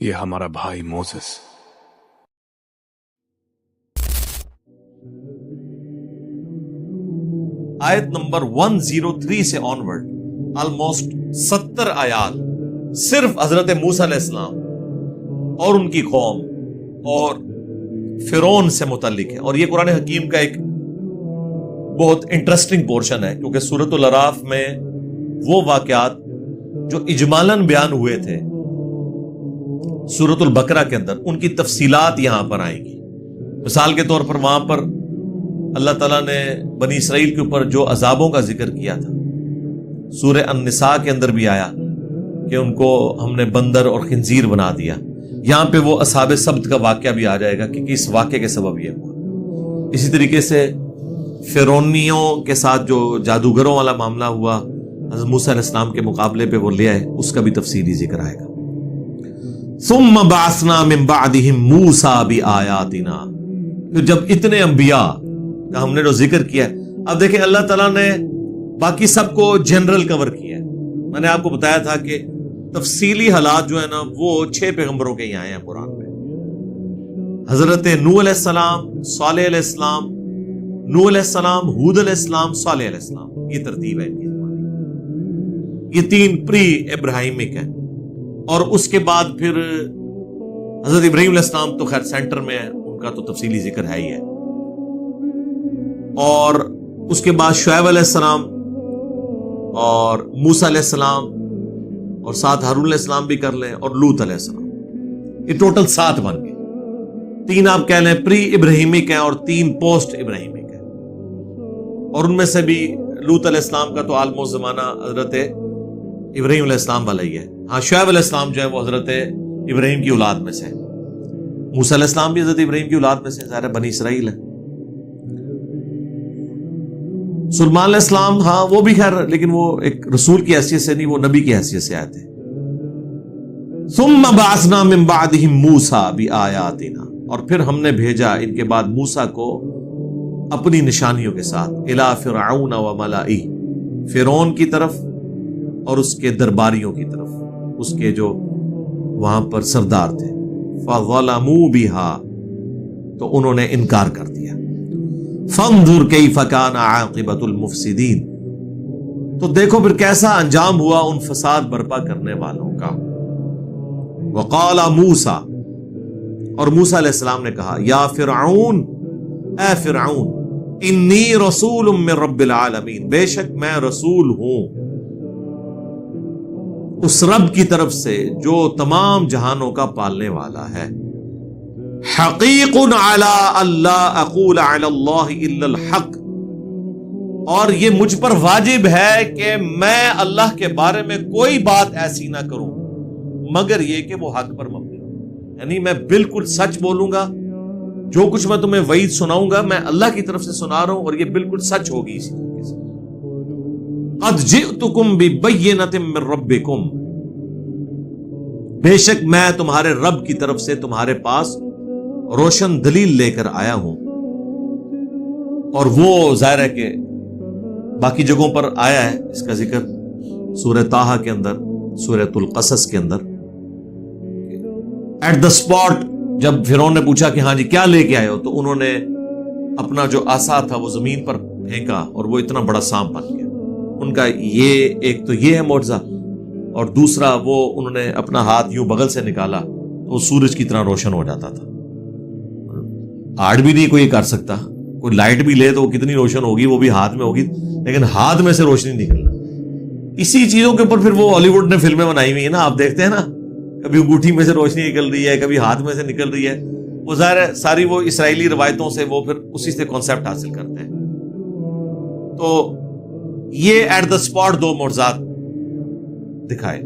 یہ ہمارا بھائی موسیس آیت نمبر 103 سے آنورڈ آلموسٹ 70 آیات صرف حضرت موسیٰ علیہ السلام اور ان کی قوم اور فرعون سے متعلق ہے. اور یہ قرآن حکیم کا ایک بہت انٹرسٹنگ پورشن ہے، کیونکہ سورۃ الاعراف میں وہ واقعات جو اجمالاً بیان ہوئے تھے سورۃ البقرہ کے اندر، ان کی تفصیلات یہاں پر آئیں گی. مثال کے طور پر وہاں پر اللہ تعالیٰ نے بنی اسرائیل کے اوپر جو عذابوں کا ذکر کیا تھا، سورہ النساء کے اندر بھی آیا کہ ان کو ہم نے بندر اور خنزیر بنا دیا. یہاں پہ وہ اصحاب سبت کا واقعہ بھی آ جائے گا کہ اس واقعے کے سبب یہ ہوا. اسی طریقے سے فرعونیوں کے ساتھ جو جادوگروں والا معاملہ ہوا حضرت موسیٰ علیہ السلام کے مقابلے پہ وہ لے آئے، اس کا بھی تفصیلی ذکر آئے گا. ثم بعثنا من بعدهم موسیٰ بآیاتنا. پھر جب اتنے انبیاء کا ہم نے جو ذکر کیا، اب دیکھیں اللہ تعالیٰ نے باقی سب کو جنرل کور کیا ہے. میں نے آپ کو بتایا تھا کہ تفصیلی حالات جو ہے نا وہ 6 پیغمبروں کے یہاں آئے ہیں قرآن میں. حضرت نوح علیہ السلام، صالح علیہ السلام، نوح علیہ السلام، ہود علیہ السلام، صالح علیہ السلام، یہ ترتیب ہے ان کی. یہ 3 پری ابراہیمک ہیں. اور اس کے بعد پھر حضرت ابراہیم علیہ السلام تو خیر سینٹر میں ہے، ان کا تو تفصیلی ذکر ہے ہی ہے. اور اس کے بعد شعیب علیہ السلام اور موسیٰ علیہ السلام اور ساتھ ہارون علیہ السلام بھی کر لیں اور لوط علیہ السلام. یہ ٹوٹل 7 بن گئے. 3 آپ کہہ لیں پری ابراہیمک ہیں اور 3 پوسٹ ابراہیمک ہیں. اور ان میں سے بھی لوط علیہ السلام کا تو آلموسٹ زمانہ حضرت ابراہیم علیہ السلام والا ہی ہے. ہاں شعیب علیہ السلام جو ہے وہ حضرت ابراہیم کی اولاد میں سے ہے. موسیٰ علیہ السلام بھی حضرت ابراہیم کی اولاد میں سے، ظاہر بنی اسرائیل ہے. سلیمان علیہ السلام ہاں وہ بھی خیر، لیکن وہ ایک رسول کی حیثیت سے نہیں، وہ نبی کی حیثیت سے آئے تھے. ثم بعثنا من بعدهم موسیٰ بآیاتنا. اور پھر ہم نے بھیجا ان کے بعد موسیٰ کو اپنی نشانیوں کے ساتھ الی فرعون وملئہ، فرعون کی طرف اور اس کے درباریوں کی طرف، اس کے جو وہاں پر سردار تھے. فظلموا بها، تو انہوں نے انکار کر دیا. فانظر کیف کان عاقبۃ المفسدین، تو دیکھو پھر کیسا انجام ہوا ان فساد برپا کرنے والوں کا. وقال موسیٰ، اور موسیٰ علیہ السلام نے کہا، یا فرعون، اے فرعون، انی رسول من رب العالمین، بے شک میں رسول ہوں اس رب کی طرف سے جو تمام جہانوں کا پالنے والا ہے. حقیق علی اللہ اقول علی اللہ الا الحق، اور یہ مجھ پر واجب ہے کہ میں اللہ کے بارے میں کوئی بات ایسی نہ کروں مگر یہ کہ وہ حق پر مبنی ہو. یعنی میں بالکل سچ بولوں گا، جو کچھ میں تمہیں وعید سناؤں گا میں اللہ کی طرف سے سنا رہا ہوں اور یہ بالکل سچ ہوگی. اسی طریقے سے قد جئتکم ببینۃ من ربکم، بے شک میں تمہارے رب کی طرف سے تمہارے پاس روشن دلیل لے کر آیا ہوں. اور وہ ظاہر ہے کہ باقی جگہوں پر آیا ہے اس کا ذکر، سورہ طٰہٰ کے اندر، سورۃ القصص کے اندر. ایٹ دا اسپاٹ جب فرعون نے پوچھا کہ ہاں جی کیا لے کے آئے ہو، تو انہوں نے اپنا جو عصا تھا وہ زمین پر پھینکا اور وہ اتنا بڑا سانپ بن گیا. ان کا یہ ایک تو یہ ہے معجزہ، اور دوسرا وہ انہوں نے اپنا ہاتھ یوں بغل سے نکالا تو وہ سورج کی طرح روشن ہو جاتا تھا. آرٹ بھی نہیں کوئی کر سکتا، کوئی لائٹ بھی لے تو وہ کتنی روشن ہوگی، وہ بھی ہاتھ میں ہوگی، لیکن ہاتھ میں سے روشنی نکلنا. اسی چیزوں کے اوپر پھر وہ ہالی ووڈ نے فلمیں بنائی ہوئی ہیں نا، آپ دیکھتے ہیں نا، کبھی انگوٹھی میں سے روشنی نکل رہی ہے، کبھی ہاتھ میں سے نکل رہی ہے. وہ ظاہر ہے ساری وہ اسرائیلی روایتوں سے وہ پھر اسی سے کانسیپٹ حاصل کرتے ہیں. تو یہ ایٹ دا اسپاٹ 2 معجزات دکھائے.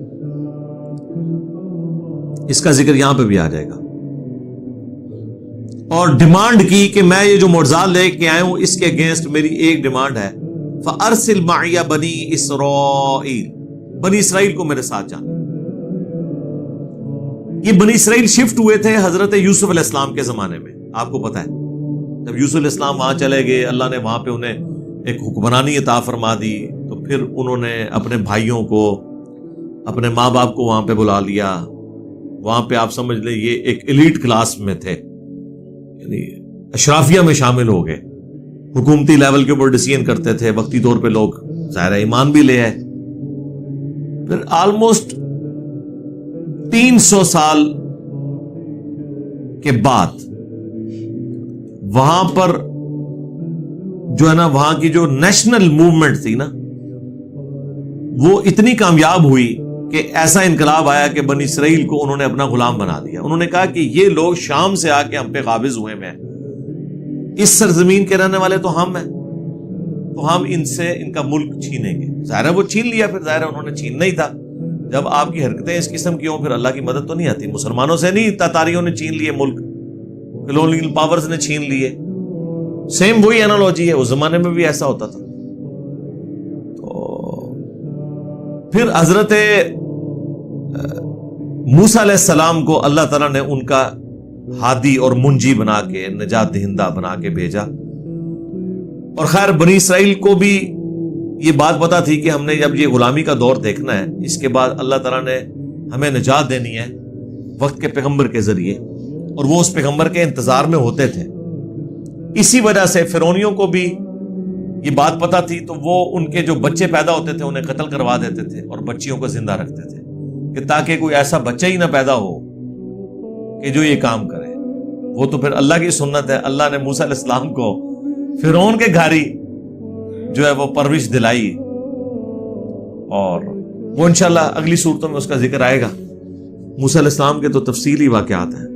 اس کا ذکر یہاں پہ بھی آ جائے گا. اور ڈیمانڈ کی کہ میں یہ جو معجزات لے کے آیا ہوں اس کے اگینسٹ میری ایک ڈیمانڈ ہے، فَأَرْسِلْ مَعِيَ بَنِي إِسْرَائِيل، بنی اسرائیل کو میرے ساتھ جانا. یہ بنی اسرائیل شفٹ ہوئے تھے حضرت یوسف علیہ السلام کے زمانے میں، آپ کو پتا ہے. جب یوسف علیہ السلام وہاں چلے گئے، اللہ نے وہاں پہ انہیں ایک حکمرانی عطا فرما دی، تو پھر انہوں نے اپنے بھائیوں کو، اپنے ماں باپ کو وہاں پہ بلا لیا، وہاں پہ آپ سمجھ لیں یہ ایک ایلیٹ کلاس میں تھے، یعنی اشرافیہ میں شامل ہو گئے، حکومتی لیول کے اوپر ڈیسیژن کرتے تھے وقتی طور پہ، لوگ ظاہر ایمان بھی لے آئے۔ پھر آلموسٹ 300 سال کے بعد وہاں پر جو ہے نا، وہاں کی جو نیشنل موومنٹ تھی نا، وہ اتنی کامیاب ہوئی کہ ایسا انقلاب آیا کہ بنی اسرائیل کو انہوں نے اپنا غلام بنا دیا۔ انہوں نے کہا کہ یہ لوگ شام سے آ کے ہم پہ قابض ہوئے ہیں، اس سرزمین کے رہنے والے تو ہم ہیں، تو ہم ان سے ان کا ملک چھینیں گے۔ ظاہر ہے وہ چھین لیا، پھر ظاہر ہے انہوں نے چھیننا ہی تھا۔ جب آپ کی حرکتیں اس قسم کی ہوں پھر اللہ کی مدد تو نہیں آتی۔ مسلمانوں سے نہیں، تاتاریوں نے چھین لیے ملک، کلونیل پاورز نے چھین لیے۔ سیم وہی انالوجی ہے، اس زمانے میں بھی ایسا ہوتا تھا۔ تو پھر حضرت موسیٰ علیہ السلام کو اللہ تعالیٰ نے ان کا ہادی اور منجی بنا کے، نجات دہندہ بنا کے بھیجا۔ اور خیر بنی اسرائیل کو بھی یہ بات پتا تھی کہ ہم نے جب یہ غلامی کا دور دیکھنا ہے، اس کے بعد اللہ تعالیٰ نے ہمیں نجات دینی ہے وقت کے پیغمبر کے ذریعے، اور وہ اس پیغمبر کے انتظار میں ہوتے تھے۔ اسی وجہ سے فرعونیوں کو بھی یہ بات پتا تھی، تو وہ ان کے جو بچے پیدا ہوتے تھے انہیں قتل کروا دیتے تھے اور بچیوں کو زندہ رکھتے تھے، کہ تاکہ کوئی ایسا بچہ ہی نہ پیدا ہو کہ جو یہ کام کرے۔ وہ تو پھر اللہ کی سنت ہے، اللہ نے موسیٰ علیہ السلام کو فرعون کے گھاری جو ہے وہ پرورش دلائی، اور وہ انشاءاللہ اگلی صورتوں میں اس کا ذکر آئے گا۔ موسیٰ علیہ السلام کے تو تفصیلی واقعات ہیں۔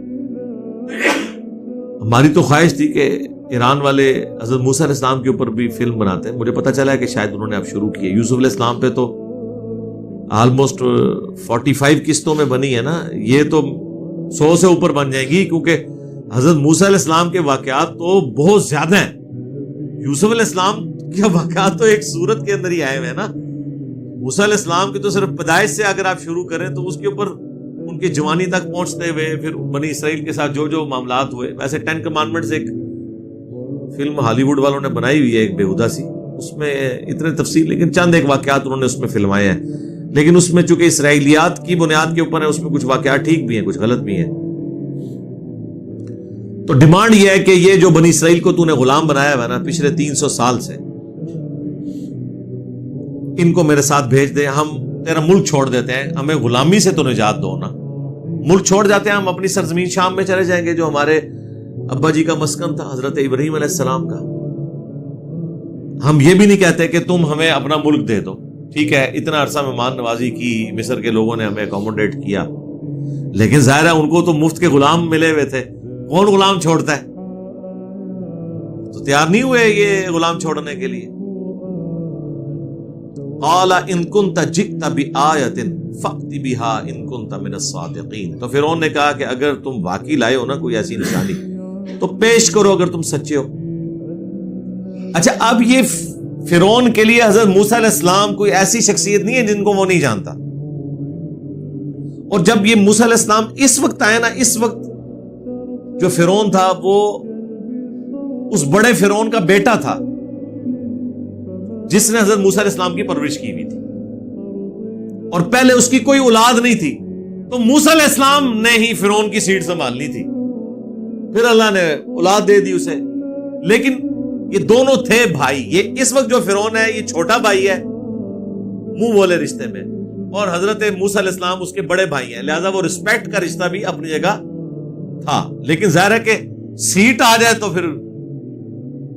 ہماری تو خواہش تھی کہ ایران والے حضرت موسیٰ علیہ السلام کے اوپر بھی فلم بناتے ہیں، مجھے پتا چلا ہے کہ شاید انہوں نے اب شروع کی ہے۔ یوسف علیہ السلام پہ تو آلموسٹ 45 قسطوں میں بنی ہے نا، یہ تو 100 سے اوپر بن جائیں گی، کیونکہ حضرت موسیٰ علیہ السلام کے واقعات تو بہت زیادہ ہیں۔ یوسف علیہ السلام کے واقعات تو ایک سورت کے اندر ہی آئے ہوئے ہیں نا۔ موسیٰ علیہ السلام کی تو صرف پیدائش سے اگر آپ شروع کریں تو اس کے اوپر ان کی جوانی تک پہنچتے ہوئے پھر بنی اسرائیل کے ساتھ جو جو معاملات ہوئے۔ ویسے 10 کمانڈمنٹس ایک فلم ہالی ووڈ والوں نے بنائی ہوئی ہے، ایک بےہودہ سی، اس میں اتنے تفصیل، لیکن چند ایک واقعات انہوں نے اس میں فلمائے ہیں، لیکن اس میں چونکہ اسرائیلیات کی بنیاد کے اوپر ہے، اس میں کچھ واقعات ٹھیک بھی ہیں کچھ غلط بھی ہیں۔ تو ڈیمانڈ یہ ہے کہ یہ جو بنی اسرائیل کو تو نے غلام بنایا ہوا ہے نا پچھلے 300 سال سے، ان کو میرے ساتھ بھیج دے، ہم تیرا ملک چھوڑ دیتے ہیں، ہمیں غلامی سے تو نجات دو نا۔ ملک چھوڑ جاتے ہیں، ہم اپنی سرزمین شام میں چلے جائیں گے جو ہمارے ابا جی کا مسکن تھا، حضرت ابراہیم علیہ السلام کا۔ ہم یہ بھی نہیں کہتے کہ تم ہمیں اپنا ملک دے دو، ٹھیک ہے اتنا عرصہ مہمان نوازی کی، مصر کے لوگوں نے ہمیں اکوموڈیٹ کیا، لیکن ظاہر ہے ان کو تو مفت کے غلام ملے ہوئے تھے، کون غلام چھوڑتا ہے؟ تو تیار نہیں ہوئے یہ غلام چھوڑنے کے لیے۔ قال ان كنت جئت بآية فأت بها ان كنت من الصادقين۔ تو فرعون نے کہا کہ اگر تم واقعی لائے ہو نا کوئی ایسی نشانی تو پیش کرو اگر تم سچے ہو۔ اچھا اب یہ فرعون کے لیے حضرت موسیٰ علیہ السلام کوئی ایسی شخصیت نہیں ہے جن کو وہ نہیں جانتا، اور جب یہ موسیٰ علیہ السلام اس وقت آئے نا، اس وقت جو فرعون تھا وہ اس بڑے فرعون کا بیٹا تھا جس نے حضرت موسیٰ علیہ السلام کی پرورش کی ہوئی تھی، اور پہلے اس کی کوئی اولاد نہیں تھی، تو موسیٰ علیہ السلام نے ہی فرعون کی سیٹ سنبھالنی تھی، پھر اللہ نے اولاد دے دی اسے۔ لیکن یہ دونوں تھے بھائی، یہ اس وقت جو فرعون ہے یہ چھوٹا بھائی ہے منہ بولے رشتے میں، اور حضرت موسیٰ علیہ السلام اس کے بڑے بھائی ہیں، لہذا وہ رسپیکٹ کا رشتہ بھی اپنی جگہ تھا۔ لیکن ظاہر ہے کہ سیٹ آ جائے تو پھر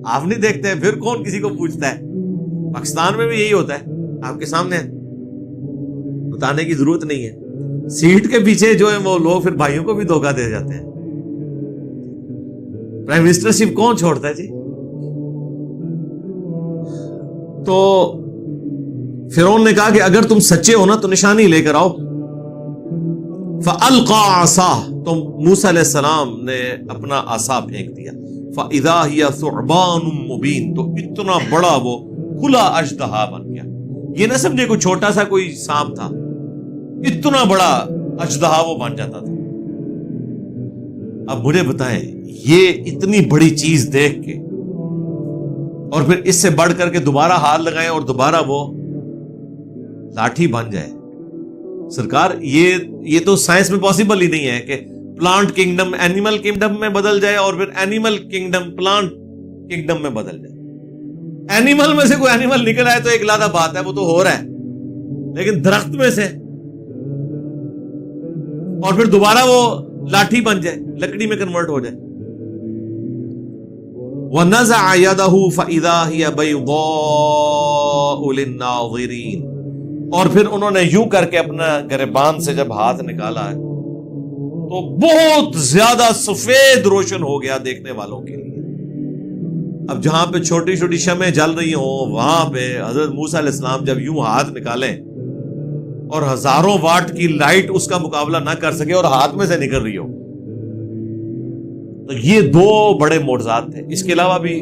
آپ نہیں دیکھتے، پھر کون کسی کو پوچھتا ہے۔ پاکستان میں بھی یہی ہوتا ہے، آپ کے سامنے بتانے کی ضرورت نہیں ہے، سیٹ کے پیچھے جو ہے وہ لوگ پھر بھائیوں کو بھی دھوکہ دے جاتے ہیں۔ پرائم منسٹرشپ کون چھوڑتا ہے جی؟ تو فرعون نے کہا کہ اگر تم سچے ہو نا تو نشانی لے کر آؤ۔ فَأَلْقَى عَصَاهُ، تو موسیٰ علیہ السلام نے اپنا عصا پھینک دیا۔ فَإِذَا هِيَ ثُعْبَانٌ مُبِينٌ، تو اتنا بڑا وہ کھلا اژدہا بن گیا۔ یہ نہ سمجھے کوئی چھوٹا سا کوئی سانپ تھا، اتنا بڑا اژدہا وہ بن جاتا تھا۔ اب مجھے بتائیں یہ اتنی بڑی چیز دیکھ کے اور پھر اس سے بڑھ کر کے دوبارہ ہاتھ لگائیں اور دوبارہ وہ لاٹھی بن جائے، سرکار یہ تو سائنس میں پاسبل ہی نہیں ہے کہ پلانٹ کنگڈم اینیمل کنگڈم میں بدل جائے اور پھر اینیمل کنگڈم پلانٹ کنگڈم میں بدل جائے. اینیمل میں سے کوئی اینیمل نکل آئے تو ایک علیحدہ بات ہے, وہ تو ہو رہا ہے, لیکن درخت میں سے اور پھر دوبارہ وہ لاٹھی بن جائے, لکڑی میں کنورٹ ہو جائے. وَنَزَعَ يَدَهُ فَإِذَا هِيَ بَيْضَاءُ لِلنَّاظِرِينَ, اور پھر انہوں نے یوں کر کے اپنا گریبان سے جب ہاتھ نکالا ہے تو بہت زیادہ سفید روشن ہو گیا دیکھنے والوں کے لیے. اب جہاں پہ چھوٹی چھوٹی شمعیں جل رہی ہوں وہاں پہ حضرت موسیٰ علیہ السلام جب یوں ہاتھ نکالیں اور ہزاروں واٹ کی لائٹ اس کا مقابلہ نہ کر سکے اور ہاتھ میں سے نکل رہی ہو, تو یہ دو بڑے معجزات تھے. اس کے علاوہ بھی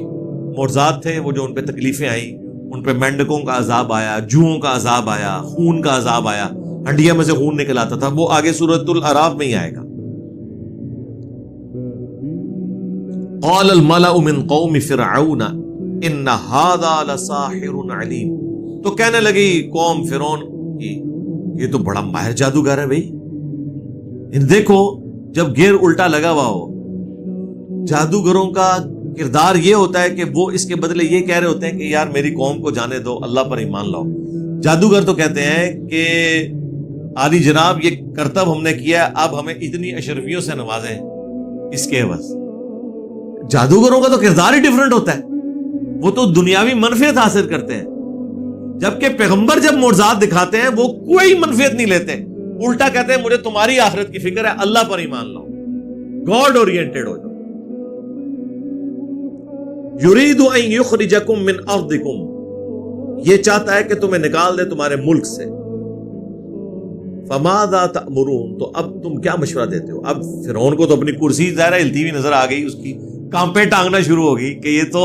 معجزات تھے وہ جو ان پہ تکلیفیں آئیں, ان پہ مینڈکوں کا عذاب آیا, جوؤں کا عذاب آیا, خون کا عذاب آیا, ہنڈیا میں سے خون نکل آتا تھا, وہ آگے سورۃ الاعراف میں ہی آئے گا. قال الملأ من قوم فرعون ان هذا لساحر علیم, تو کہنے لگی قوم فرعون کی یہ تو بڑا ماہر جادوگر ہے بھائی. دیکھو جب گیر الٹا لگا ہوا ہو, جادوگروں کا کردار یہ ہوتا ہے کہ وہ اس کے بدلے یہ کہہ رہے ہوتے ہیں کہ یار میری قوم کو جانے دو, اللہ پر ایمان لاؤ. جادوگر تو کہتے ہیں کہ عالی جناب یہ کرتب ہم نے کیا, اب ہمیں اتنی اشرفیوں سے نوازیں اس کے عوض. جادوگروں کا تو کردار ہی ڈیفرنٹ ہوتا ہے, وہ تو دنیاوی منفعت حاصل کرتے ہیں, جبکہ پیغمبر جب معجزات دکھاتے ہیں وہ کوئی منفعت نہیں لیتے, الٹا کہتے ہیں مجھے تمہاری آخرت کی فکر ہے, اللہ پر ایمان لاؤ, گاڈ اورینٹڈ ہو جاؤ. یرید ان یخرجکم من ارضکم, یہ چاہتا ہے کہ تمہیں نکال دے تمہارے ملک سے. فماذا تأمرون, تو اب تم کیا مشورہ دیتے ہو؟ اب فرعون کو تو اپنی کرسی ظاہر ہلتی ہوئی نظر آ گئی, اس کی کانپے ٹانگنا شروع ہوگی کہ یہ تو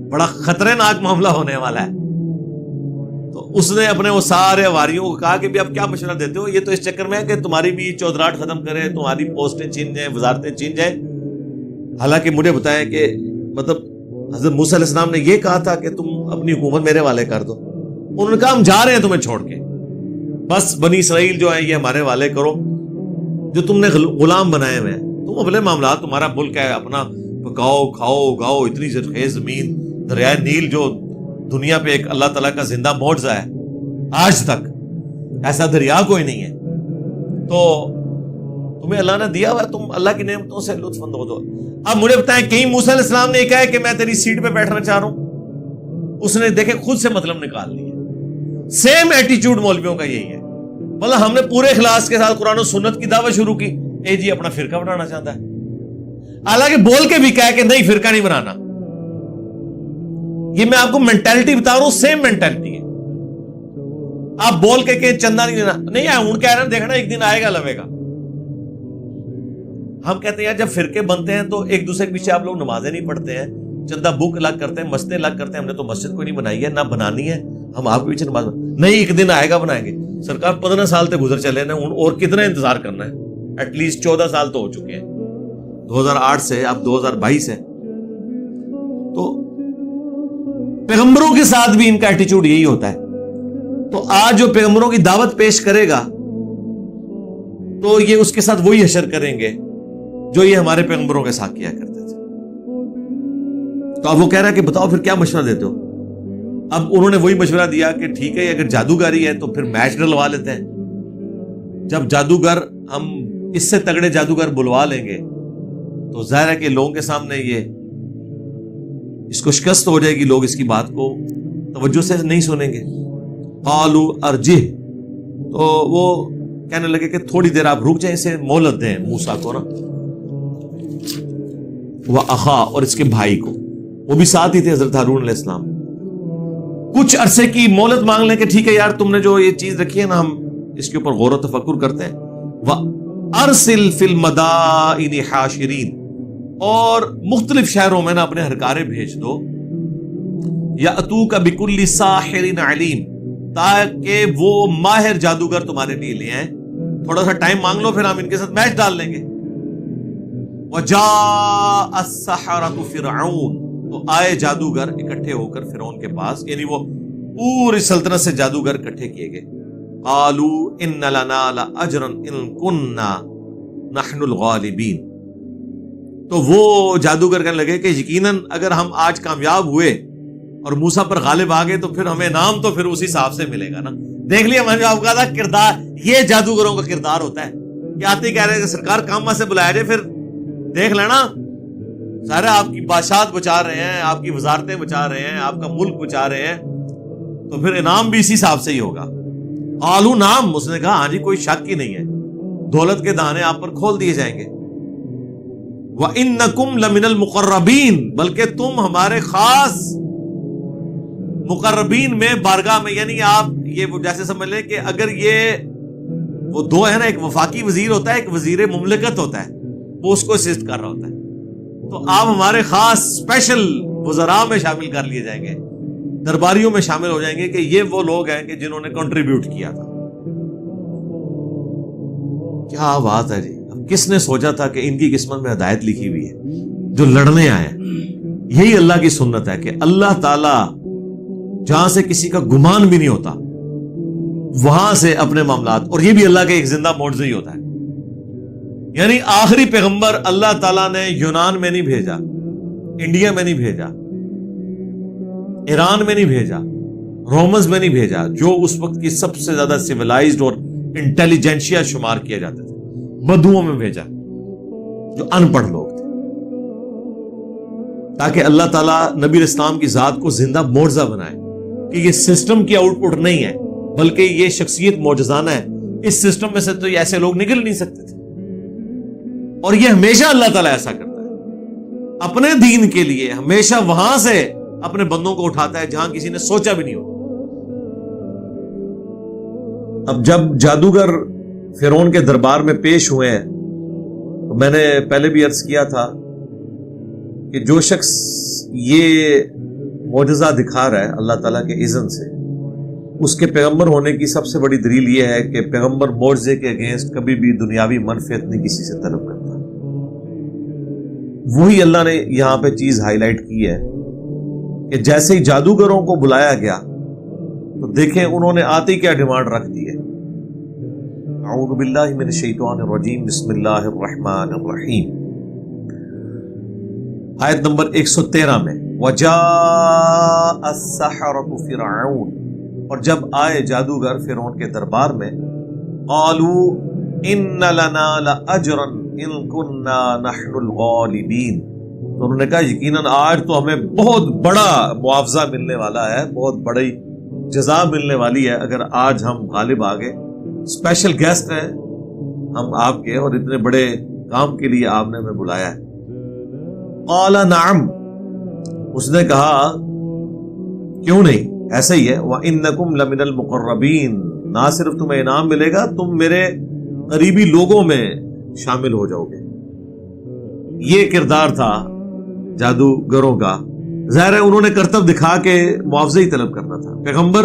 بڑا خطرناک معاملہ ہونے والا ہے. تو اس نے اپنے وہ سارے واریوں کو کہا کہ بھی اب کیا مشورہ دیتے ہو؟ یہ تو اس چکر میں ہے کہ تمہاری بھی چودراہٹ ختم کرے, تمہاری پوسٹیں چھین جائیں, وزارتیں چھین جائیں. حالانکہ مجھے بتائیں کہ مطلب حضرت موسیٰ علیہ السلام نے یہ کہا تھا کہ تم اپنی حکومت میرے والے کر دو. انہوں نے کہا ہم جا رہے ہیں تمہیں چھوڑ کے, بس بنی اسرائیل جو ہیں یہ ہمارے والے کرو, جو تم نے غلام بنائے ہوئے ہیں, تم اپنے معاملات, تمہارا ملک ہے, اپنا پکاؤ کھاؤ اگاؤ. اتنی زرخیز زمین, دریائے نیل جو دنیا پہ ایک اللہ تعالیٰ کا زندہ معجزہ ہے, آج تک ایسا دریا کوئی نہیں ہے. تو تمہیں اللہ نے دیا ہوا, تم اللہ کی نعمتوں سے لطف اندوز ہو. اب مجھے بتائیں کہیں موسیٰ علیہ السلام نے یہ کہا ہے کہ میں تیری سیٹ پہ بیٹھنا چاہ رہا ہوں؟ اس نے دیکھے خود سے مطلب نکال لیا. سیم ایٹیچیوڈ مولویوں کا یہی ہے. مطلب ہم نے پورے اخلاص کے ساتھ قرآن و سنت کی دعوت شروع کی, اے جی اپنا فرقہ بنانا چاہتا ہے, حالانکہ بول کے بھی کہا کہ نہیں فرقہ نہیں بنانا. یہ میں آپ کو مینٹالٹی بتا رہا ہوں, سیم مینٹالٹی ہے. آپ بول کے کہ چندہ نہیں دینا, نہیں ہے ہوں کہہ رہے ہیں دیکھنا ایک دن آئے گا لوے گا. ہم کہتے ہیں جب فرقے بنتے ہیں تو ایک دوسرے کے پیچھے آپ لوگ نمازیں نہیں پڑھتے ہیں, چندہ بک الگ کرتے ہیں, مسجدیں الگ کرتے ہیں. ہم نے تو مسجد کوئی نہیں بنائی ہے, نہ بنانی ہے, ہم آپ کے پیچھے نماز نہیں, ایک دن آئے گا بنائیں گے. سرکار 15 سال تک گزر چلے نا, اور کتنا انتظار کرنا ہے؟ ایٹ لیسٹ 14 سال تو ہو چکے ہیں, 2008 سے اب 2022 ہے. تو پیغمبروں کے ساتھ بھی ان کا ایٹیچیوڈ یہی ہوتا ہے. تو آج جو پیغمبروں کی دعوت پیش کرے گا تو یہ اس کے ساتھ وہی حشر کریں گے جو یہ ہمارے پیغمبروں کے ساتھ کیا کرتے تھے. تو اب وہ کہہ رہا ہے کہ بتاؤ پھر کیا مشورہ دیتے ہو؟ اب انہوں نے وہی مشورہ دیا کہ ٹھیک ہے اگر جادوگری ہے تو پھر میچ ڈلوا لیتے ہیں. جب جادوگر, ہم اس سے تگڑے جادوگر بلوا لیں گے تو ظاہر ہے کہ لوگوں کے سامنے یہ اس کو شکست ہو جائے گی, لوگ اس کی بات کو توجہ سے نہیں سنیں گے. قالوا ارجہ, تو وہ کہنے لگے کہ تھوڑی دیر آپ رک جائیں, اسے مہلت دیں موسیٰ کو نا, وَأَخَا, اور اس کے بھائی کو, وہ بھی ساتھ ہی تھے حضرت ہارون علیہ السلام. کچھ عرصے کی مہلت مانگ لیں کہ ٹھیک ہے یار تم نے جو یہ چیز رکھی ہے نا, ہم اس کے اوپر غور و تفکر کرتے ہیں. وَأَرْسِلْ فِي الْمَدَائِنِ حَاشِرِينَ, اور مختلف شہروں میں نا اپنے ہرکارے بھیج دو. يَأْتُوكَ بِكُلِّ سَاحِرٍ عَلِيمٍ, تاکہ وہ ماہر جادوگر تمہارے لیے لے آئیں. تھوڑا سا ٹائم مانگ لو, پھر ہم ان کے ساتھ میچ ڈال لیں گے. وَجَاءَ السَّحَرَةُ فِرْعَوْنَ, تو آئے جادوگر اکٹھے ہو کر فرعون کے پاس, یعنی وہ پوری سلطنت سے جادوگر اکٹھے کیے گئے. قالوا ان لنا لاجرا ان كنا نحن الغالبین. تو وہ جادوگر کہنے لگے کہ یقیناً اگر ہم آج کامیاب ہوئے اور موسیٰ پر غالب آ گئے تو پھر ہمیں انعام تو پھر اسی حساب سے ملے گا نا. دیکھ لیا میں نے آپ کہا تھا کردار، یہ جادوگروں کا کردار ہوتا ہے کہ آتے ہی کہہ رہے ہیں کہ سرکار کام سے بلایا جائے، پھر دیکھ لینا سارے آپ کی بادشاہت بچا رہے ہیں، آپ کی وزارتیں بچا رہے ہیں، آپ کا ملک بچا رہے ہیں، تو پھر انعام بھی اسی حساب سے ہی ہوگا. قالوا نعم، اس نے کہا ہاں جی کوئی شک ہی نہیں ہے، دولت کے دانے آپ پر کھول دیے جائیں گے. وَإِنَّكُمْ لَمِنَ الْمُقَرَّبِينَ، بلکہ تم ہمارے خاص مقربین میں، بارگاہ میں، یعنی آپ یہ جیسے سمجھ لیں کہ اگر یہ وہ دو ہے نا، ایک وفاقی وزیر ہوتا ہے، ایک وزیر مملکت ہوتا ہے، وہ اس کو اسسٹ کر رہا ہوتا ہے، تو آپ ہمارے خاص اسپیشل وزراء میں شامل کر لیے جائیں گے، درباریوں میں شامل ہو جائیں گے کہ یہ وہ لوگ ہیں کہ جنہوں نے کنٹریبیوٹ کیا تھا. کیا بات ہے جی. اب کس نے سوچا تھا کہ ان کی قسمت میں ہدایت لکھی ہوئی ہے جو لڑنے آئے ہیں. یہی اللہ کی سنت ہے کہ اللہ تعالی جہاں سے کسی کا گمان بھی نہیں ہوتا وہاں سے اپنے معاملات، اور یہ بھی اللہ کے ایک زندہ معجزہ ہی ہوتا ہے. یعنی آخری پیغمبر اللہ تعالیٰ نے یونان میں نہیں بھیجا، انڈیا میں نہیں بھیجا، ایران میں نہیں بھیجا، رومز میں نہیں بھیجا، جو اس وقت کی سب سے زیادہ سیولائزڈ اور انٹیلیجنشیا شمار کیا جاتے تھے، بدوؤں میں بھیجا جو ان پڑھ لوگ تھے، تاکہ اللہ تعالیٰ نبی اسلام کی ذات کو زندہ معجزہ بنائے کہ یہ سسٹم کی آؤٹ پٹ نہیں ہے بلکہ یہ شخصیت معجزانہ ہے. اس سسٹم میں سے تو یہ ایسے لوگ نکل نہیں سکتے تھے، اور یہ ہمیشہ اللہ تعالیٰ ایسا کرتا ہے اپنے دین کے لیے، ہمیشہ وہاں سے اپنے بندوں کو اٹھاتا ہے جہاں کسی نے سوچا بھی نہیں ہو. اب جب جادوگر فرعون کے دربار میں پیش ہوئے ہیں تو میں نے پہلے بھی عرض کیا تھا کہ جو شخص یہ معجزہ دکھا رہا ہے اللہ تعالیٰ کے اذن سے، اس کے پیغمبر ہونے کی سب سے بڑی دلیل یہ ہے کہ پیغمبر معجزے کے اگینسٹ کبھی بھی دنیاوی منفعت نہیں کسی سے طلب کرتا. وہی اللہ نے یہاں پہ چیز ہائی لائٹ کی ہے کہ جیسے ہی جادوگروں کو بلایا گیا تو دیکھیں انہوں نے آتے ہی کیا ڈیمانڈ رکھ دی ہے. اعوذ باللہ من الشیطان الرجیم، بسم اللہ الرحمن الرحیم. آیت نمبر 113 میں وَجَاءَ السَّحَرَةُ فِرْعَوْنَ، اور جب آئے جادوگر فرعون کے دربار میں، قالوا ان لنا لاجرا ان كنا نحن الغالبین، تو انہوں نے کہا یقیناً آج تو ہمیں بہت بڑا معاوضہ ملنے والا ہے، بہت بڑی جزا ملنے والی ہے اگر آج ہم غالب آ گئے. اسپیشل گیسٹ ہیں ہم آپ کے، اور اتنے بڑے کام کے لیے آپ نے ہمیں بلایا ہے. قال نعم، اس نے کہا کیوں نہیں، ایسا ہی ہے. وَإِنَّكُمْ لَمِنَ الْمُقَرَّبِينَ، نہ صرف تمہیں انعام ملے گا، تم میرے قریبی لوگوں میں شامل ہو جاؤ گے. یہ کردار تھا جادوگروں کا. ظاہر ہے انہوں نے کرتب دکھا کے معاوضہ ہی طلب کرنا تھا. پیغمبر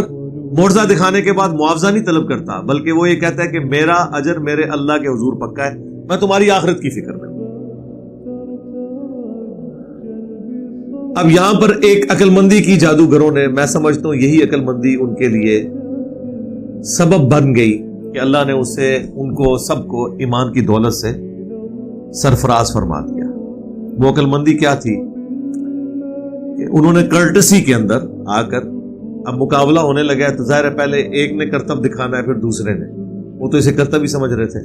معجزہ دکھانے کے بعد معاوضہ نہیں طلب کرتا، بلکہ وہ یہ کہتا ہے کہ میرا اجر میرے اللہ کے حضور پکا ہے، میں تمہاری آخرت کی فکر میں. اب یہاں پر ایک عقل مندی کی جادوگروں نے، میں سمجھتا ہوں یہی عقل مندی ان کے لیے سبب بن گئی کہ اللہ نے اسے ان کو سب کو ایمان کی دولت سے سرفراز فرما دیا. وہ عقل مندی کیا تھی کہ انہوں نے کرٹسی کے اندر آ کر، اب مقابلہ ہونے لگا تو ظاہر ہے پہلے ایک نے کرتب دکھانا ہے پھر دوسرے نے، وہ تو اسے کرتب ہی سمجھ رہے تھے،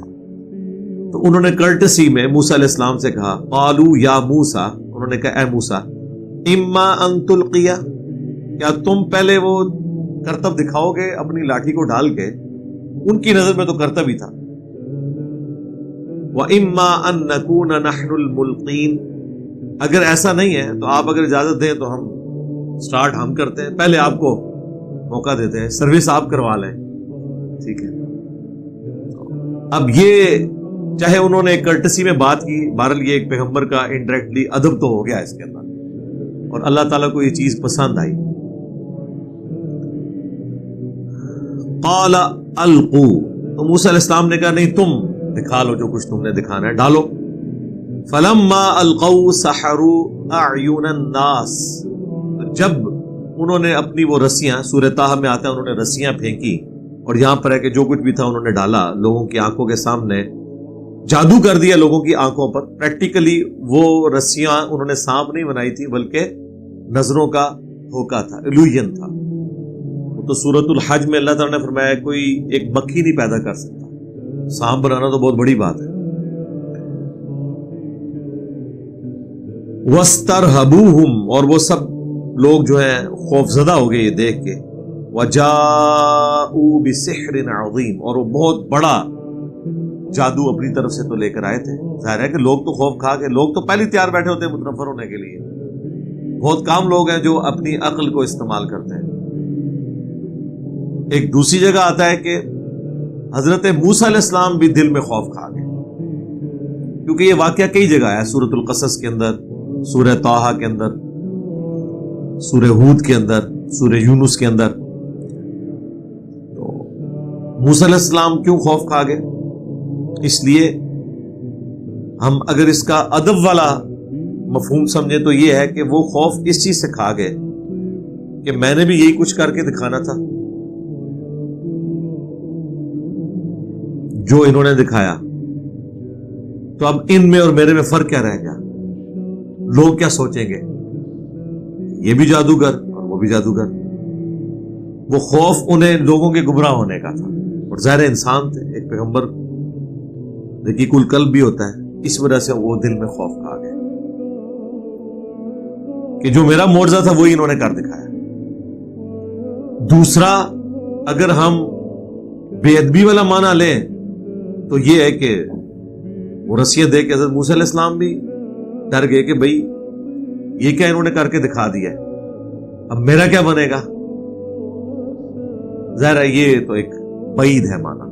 تو انہوں نے کرٹسی میں موسیٰ علیہ السلام سے کہا قالوا یا موسیٰ، انہوں نے کہا اے موسیٰ اما ان تلقیا، کیا تم پہلے وہ کرتب دکھاؤ گے اپنی لاٹھی کو ڈال کے؟ ان کی نظر میں تو کرتب ہی تھا. وَإِمَّا أَن نَّكُونَ نَحْنُ الْمُلْقِينَ، اگر ایسا نہیں ہے تو آپ اگر اجازت دیں تو ہم سٹارٹ ہم کرتے ہیں، پہلے آپ کو موقع دیتے ہیں، سروس آپ کروا لیں. ٹھیک ہے. اب یہ چاہے انہوں نے کرٹسی میں بات کی، بہرحال یہ ایک پیغمبر کا انڈائریکٹلی ادب تو ہو گیا اس کے اندر، اور اللہ تعالیٰ کو یہ چیز پسند آئی. قال القوا، تو موسیٰ علیہ السلام نے کہا نہیں تم دکھا لو جو کچھ تم نے دکھانا ہے، ڈالو. فلما القوا سحروا اعین الناس، جب انہوں نے اپنی وہ رسیاں، سورہ طٰہٰ میں آتا ہے انہوں نے رسیاں پھینکی، اور یہاں پر ہے کہ جو کچھ بھی تھا انہوں نے ڈالا لوگوں کی آنکھوں کے سامنے، جادو کر دیا لوگوں کی آنکھوں پر. پریکٹیکلی وہ رسیاں انہوں نے سانپ نہیں بنائی تھی بلکہ نظروں کا دھوکا تھا، ایلوژن تھا. وہ تو سورۃ الحج میں اللہ تعالیٰ نے فرمایا کوئی ایک مکھی نہیں پیدا کر سکتا، سانپ بنانا تو بہت بڑی بات ہے. وَاسْتَرْهَبُوهُمْ، اور وہ سب لوگ جو ہیں خوف زدہ ہو گئے یہ دیکھ کے. وَجَاءُوا بِسِحْرٍ عَظِيمٍ، اور وہ بہت بڑا جادو اپنی طرف سے تو لے کر آئے تھے. ظاہر ہے کہ لوگ تو خوف کھا کے، لوگ تو پہلے تیار بیٹھے ہوتے ہیں متنفر ہونے کے لیے. بہت کام لوگ ہیں جو اپنی عقل کو استعمال کرتے ہیں. ایک دوسری جگہ آتا ہے کہ حضرت موسیٰ علیہ السلام بھی دل میں خوف کھا گئے، کیونکہ یہ واقعہ کئی جگہ ہے، سورۃ القصص کے اندر، سورہ طٰہٰ کے اندر، سورہ ہود کے اندر، سورہ یونس کے اندر. تو موسیٰ علیہ السلام کیوں خوف کھا گئے؟ اس لیے ہم اگر اس کا ادب والا مفہوم سمجھیں تو یہ ہے کہ وہ خوف اس چیز سے کھا گئے کہ میں نے بھی یہی کچھ کر کے دکھانا تھا جو انہوں نے دکھایا، تو اب ان میں اور میرے میں فرق کیا رہ گیا؟ لوگ کیا سوچیں گے؟ یہ بھی جادوگر اور وہ بھی جادوگر. وہ خوف انہیں لوگوں کے گمراہ ہونے کا تھا، اور ظاہر انسان تھے، ایک پیغمبر رقیق القلب بھی ہوتا ہے، اس وجہ سے وہ دل میں خوف کھا گئے کہ جو میرا معجزہ تھا وہی انہوں نے کر دکھایا. دوسرا، اگر ہم بے ادبی والا معنی لیں تو یہ ہے کہ وہ رسیاں دے کے حضرت موسیٰ علیہ السلام بھی ڈر گئے کہ بھئی یہ کیا انہوں نے کر کے دکھا دیا ہے، اب میرا کیا بنے گا. ظاہر ہے یہ تو ایک بعید ہے معنی.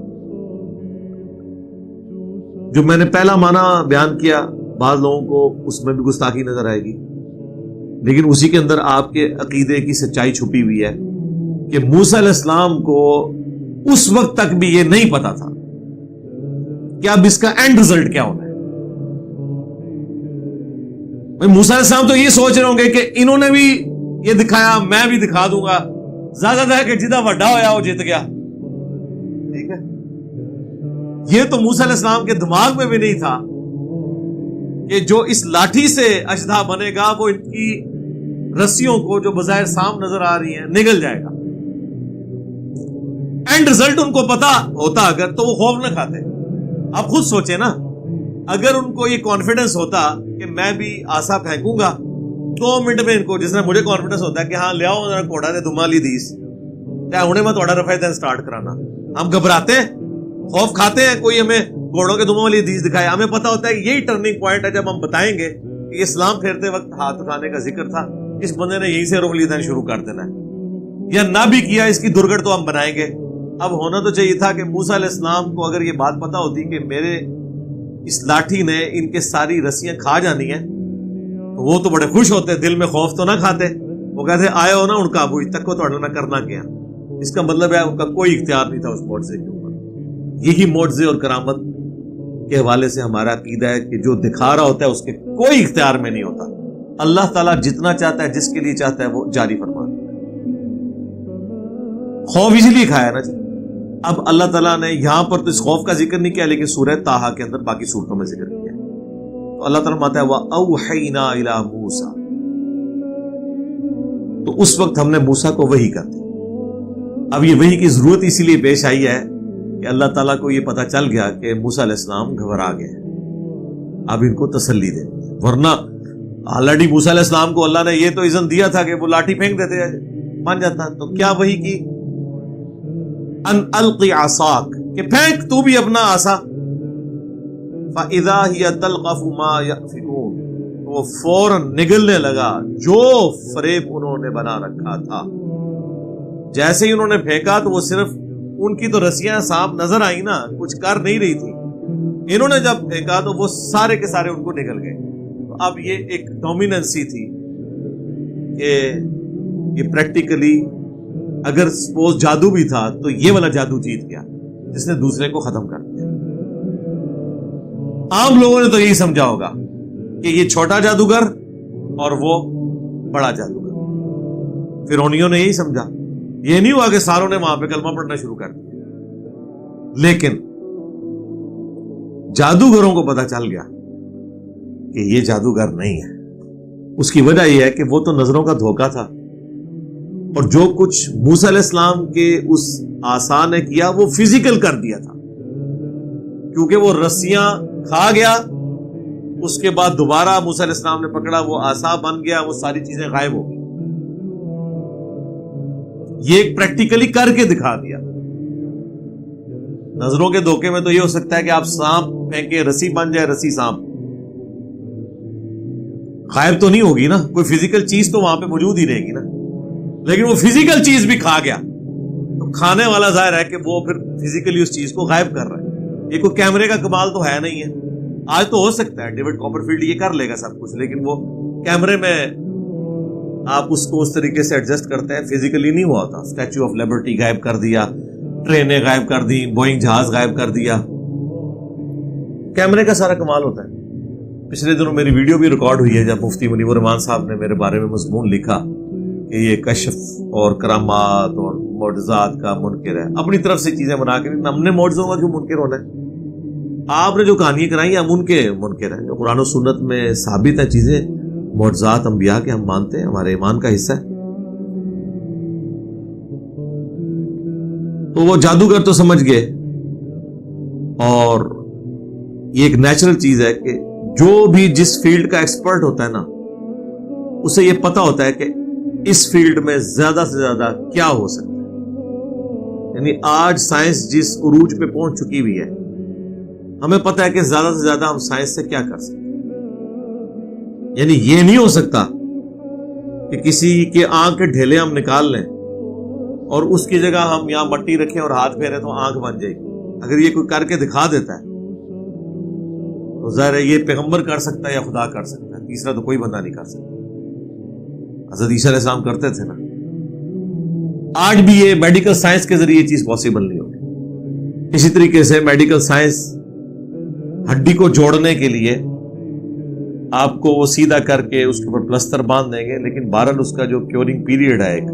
جو میں نے پہلا معنی بیان کیا بعض لوگوں کو اس میں بھی گستاخی نظر آئے گی، لیکن اسی کے اندر آپ کے عقیدے کی سچائی چھپی ہوئی ہے کہ موسیٰ علیہ السلام کو اس وقت تک بھی یہ نہیں پتا تھا کہ اب اس کا اینڈ رزلٹ کیا ہونا ہے. موسیٰ علیہ السلام تو یہ سوچ رہے ہوں گے کہ انہوں نے بھی یہ دکھایا، میں بھی دکھا دوں گا، زیادہ تھا کہ جدہ وڈا ہویا وہ جیت گیا. ٹھیک ہے، یہ تو موسیٰ علیہ السلام کے دماغ میں بھی نہیں تھا کہ جو اس لاٹھی سے اشدھا بنے گا وہ ان کی رسیوں کو جو بظاہر سام نظر آ رہی ہیں نگل جائے گا. اینڈ رزلٹ ان کو پتا ہوتا اگر تو وہ خوف نہ کھاتے. آپ خود سوچیں نا، اگر ان کو یہ کانفیڈنس ہوتا کہ میں بھی آسا پھینکوں گا 2 منٹ میں، ان کو جس طرح مجھے کانفیڈنس ہوتا ہے کہ ہاں لے آؤ ذرا کوڑا دے دما لی دیس تے ہنے میں تھوڑا رفع دین سٹارٹ کرانا. ہم گھبراتے ہیں، خوف کھاتے ہیں کوئی ہمیں گھوڑوں کے دموں والی حدیث دکھائے. ہمیں پتا ہوتا ہے کہ یہی ٹرننگ پوائنٹ ہے جب ہم بتائیں گے کہ اسلام پھیرتے وقت ہاتھ اٹھانے کا ذکر تھا، اس بندے نے یہیں سے رخ لیدن شروع کر دینا ہے، یا نہ بھی کیا اس کی درگڑ تو ہم بنائیں گے. اب ہونا تو چاہیے تھا کہ موسیٰ علیہ السلام کو اگر یہ بات پتا ہوتی کہ میرے اس لاٹھی نے ان کے ساری رسیاں کھا جانی ہیں تو وہ تو بڑے خوش ہوتے، دل میں خوف تو نہ کھاتے. وہ کہتے آئے ہو نا ان کا ابو تک کو تو نہ کرنا کیا. اس کا مطلب ہے ان کا کوئی اختیار نہیں تھا اس معجزے کے اوپر. یہی معجزے اور کرامت کے حوالے سے ہمارا عقیدہ ہے کہ جو دکھا رہا ہوتا ہے اس کے کوئی اختیار میں نہیں ہوتا. اللہ تعالیٰ جتنا چاہتا ہے، جس کے لیے چاہتا ہے وہ جاری فرماتا ہے. خوف اس لیے کھایا نا جی. اب اللہ تعالیٰ نے یہاں پر تو اس خوف کا ذکر نہیں کیا، لیکن سورہ طٰہٰ کے اندر باقی صورتوں میں ذکر کیا. تو اللہ تعالیٰ فرماتا ہے وَأَوْحَيْنَا إِلَىٰ مُوسَىٰ، تو اس وقت ہم نے موسیٰ کو وحی کر دی. اب یہ وحی کی ضرورت اسی لیے پیش آئی ہے کہ اللہ تعالیٰ کو یہ پتا چل گیا کہ موسیٰ علیہ السلام گھبرا گئے، اب ان کو تسلی دے. ورنہ آلریڈی موسیٰ علیہ السلام کو اللہ نے یہ تو اذن دیا تھا کہ وہ لاٹھی پھینک دیتے مان جاتا. تو کیا وحی کی؟ ان القی عصاک، کہ پھینک تو بھی اپنا عصا. فاذا هي تلقف ما يأفكون، وہ فوراً نگلنے لگا جو فریب انہوں نے بنا رکھا تھا. جیسے ہی انہوں نے پھینکا تو وہ صرف ان کی تو رسیاں سانپ نظر آئی نا، کچھ کر نہیں رہی تھی. انہوں نے جب پھینکا تو وہ سارے کے سارے ان کو نگل گئے. تو اب یہ ایک ڈومیننسی تھی کہ یہ پریکٹیکلی اگر سپوز جادو بھی تھا تو یہ والا جادو جیت گیا جس نے دوسرے کو ختم کر دیا. عام لوگوں نے تو یہی سمجھا ہوگا کہ یہ چھوٹا جادوگر اور وہ بڑا جادوگر. فرعونیوں نے یہی سمجھا. یہ نہیں ہوا کہ ساروں نے وہاں پہ کلمہ پڑھنا شروع کر دیا. لیکن جادوگروں کو پتا چل گیا کہ یہ جادوگر نہیں ہے. اس کی وجہ یہ ہے کہ وہ تو نظروں کا دھوکہ تھا، اور جو کچھ موسیٰ علیہ السلام کے اس عصا نے کیا وہ فزیکل کر دیا تھا، کیونکہ وہ رسیاں کھا گیا. اس کے بعد دوبارہ موسیٰ علیہ السلام نے پکڑا، وہ عصا بن گیا، وہ ساری چیزیں غائب ہو گئی. یہ ایک پریکٹیکلی کر کے دکھا دیا. نظروں کے دھوکے میں تو یہ ہو سکتا ہے کہ آپ سانپ پھینکے، رسی بن جائے، رسی سانپ غائب تو نہیں ہوگی نا، کوئی فزیکل چیز تو وہاں پہ موجود ہی رہے گی نا. لیکن وہ فزیکل چیز بھی کھا گیا تو کھانے والا ظاہر ہے کہ وہ پھر فزیکلی اس چیز کو غائب کر رہا ہے. یہ کوئی کیمرے کا کمال تو ہے نہیں ہے. آج تو ہو سکتا ہے ڈیوڈ کاپرفیلڈ یہ کر لے گا سب کچھ، لیکن وہ کیمرے میں آپ اس کو اس طریقے سے ایڈجسٹ کرتے ہیں، فزیکلی نہیں ہوا ہوتا. اسٹیچو آف لبرٹی غائب کر دیا، ٹرینیں غائب کر دی، بوئنگ جہاز غائب کر دیا. کیمرے کا سارا کمال ہوتا ہے. پچھلے دنوں میری ویڈیو بھی ریکارڈ ہوئی ہے جب مفتی منیب الرحمان صاحب نے میرے بارے میں مضمون لکھا کہ یہ کشف اور کرامات اور معجزات کا منکر ہے. اپنی طرف سے چیزیں بنا کے، ہم نے معجزوں کا کیوں منکر ہونا ہے؟ آپ نے جو کہانیاں کرائی ہم ان کے منکر ہیں. جو قرآن و سنت میں ثابت ہیں چیزیں، معجزات انبیاء کے، ہم مانتے ہیں، ہمارے ایمان کا حصہ ہے. تو وہ جادوگر تو سمجھ گئے، اور یہ ایک نیچرل چیز ہے کہ جو بھی جس فیلڈ کا ایکسپرٹ ہوتا ہے نا، اسے یہ پتا ہوتا ہے کہ اس فیلڈ میں زیادہ سے زیادہ کیا ہو سکتا ہے. یعنی آج سائنس جس عروج پہ پہنچ چکی ہوئی ہے، ہمیں پتا ہے کہ زیادہ سے زیادہ ہم سائنس سے کیا کر سکتے ہیں. یعنی یہ نہیں ہو سکتا کہ کسی کے آنکھ کے ڈھیلے ہم نکال لیں اور اس کی جگہ ہم یہاں مٹی رکھیں اور ہاتھ پھیریں تو آنکھ بن جائے گی. اگر یہ کوئی کر کے دکھا دیتا ہے تو ظاہر ہے یہ پیغمبر کر سکتا ہے یا خدا کر سکتا ہے، تیسرا تو کوئی بندہ نہیں کر سکتا. حضرت عیسیٰ علیہ السلام کرتے تھے نا. آج بھی یہ میڈیکل سائنس کے ذریعے یہ چیز پاسبل نہیں ہوگی. اسی طریقے سے میڈیکل سائنس ہڈی کو جوڑنے کے لیے آپ کو وہ سیدھا کر کے اس کے اوپر پلستر باندھ دیں گے، لیکن بہرحال اس کا جو کیورنگ پیریڈ ہے ایک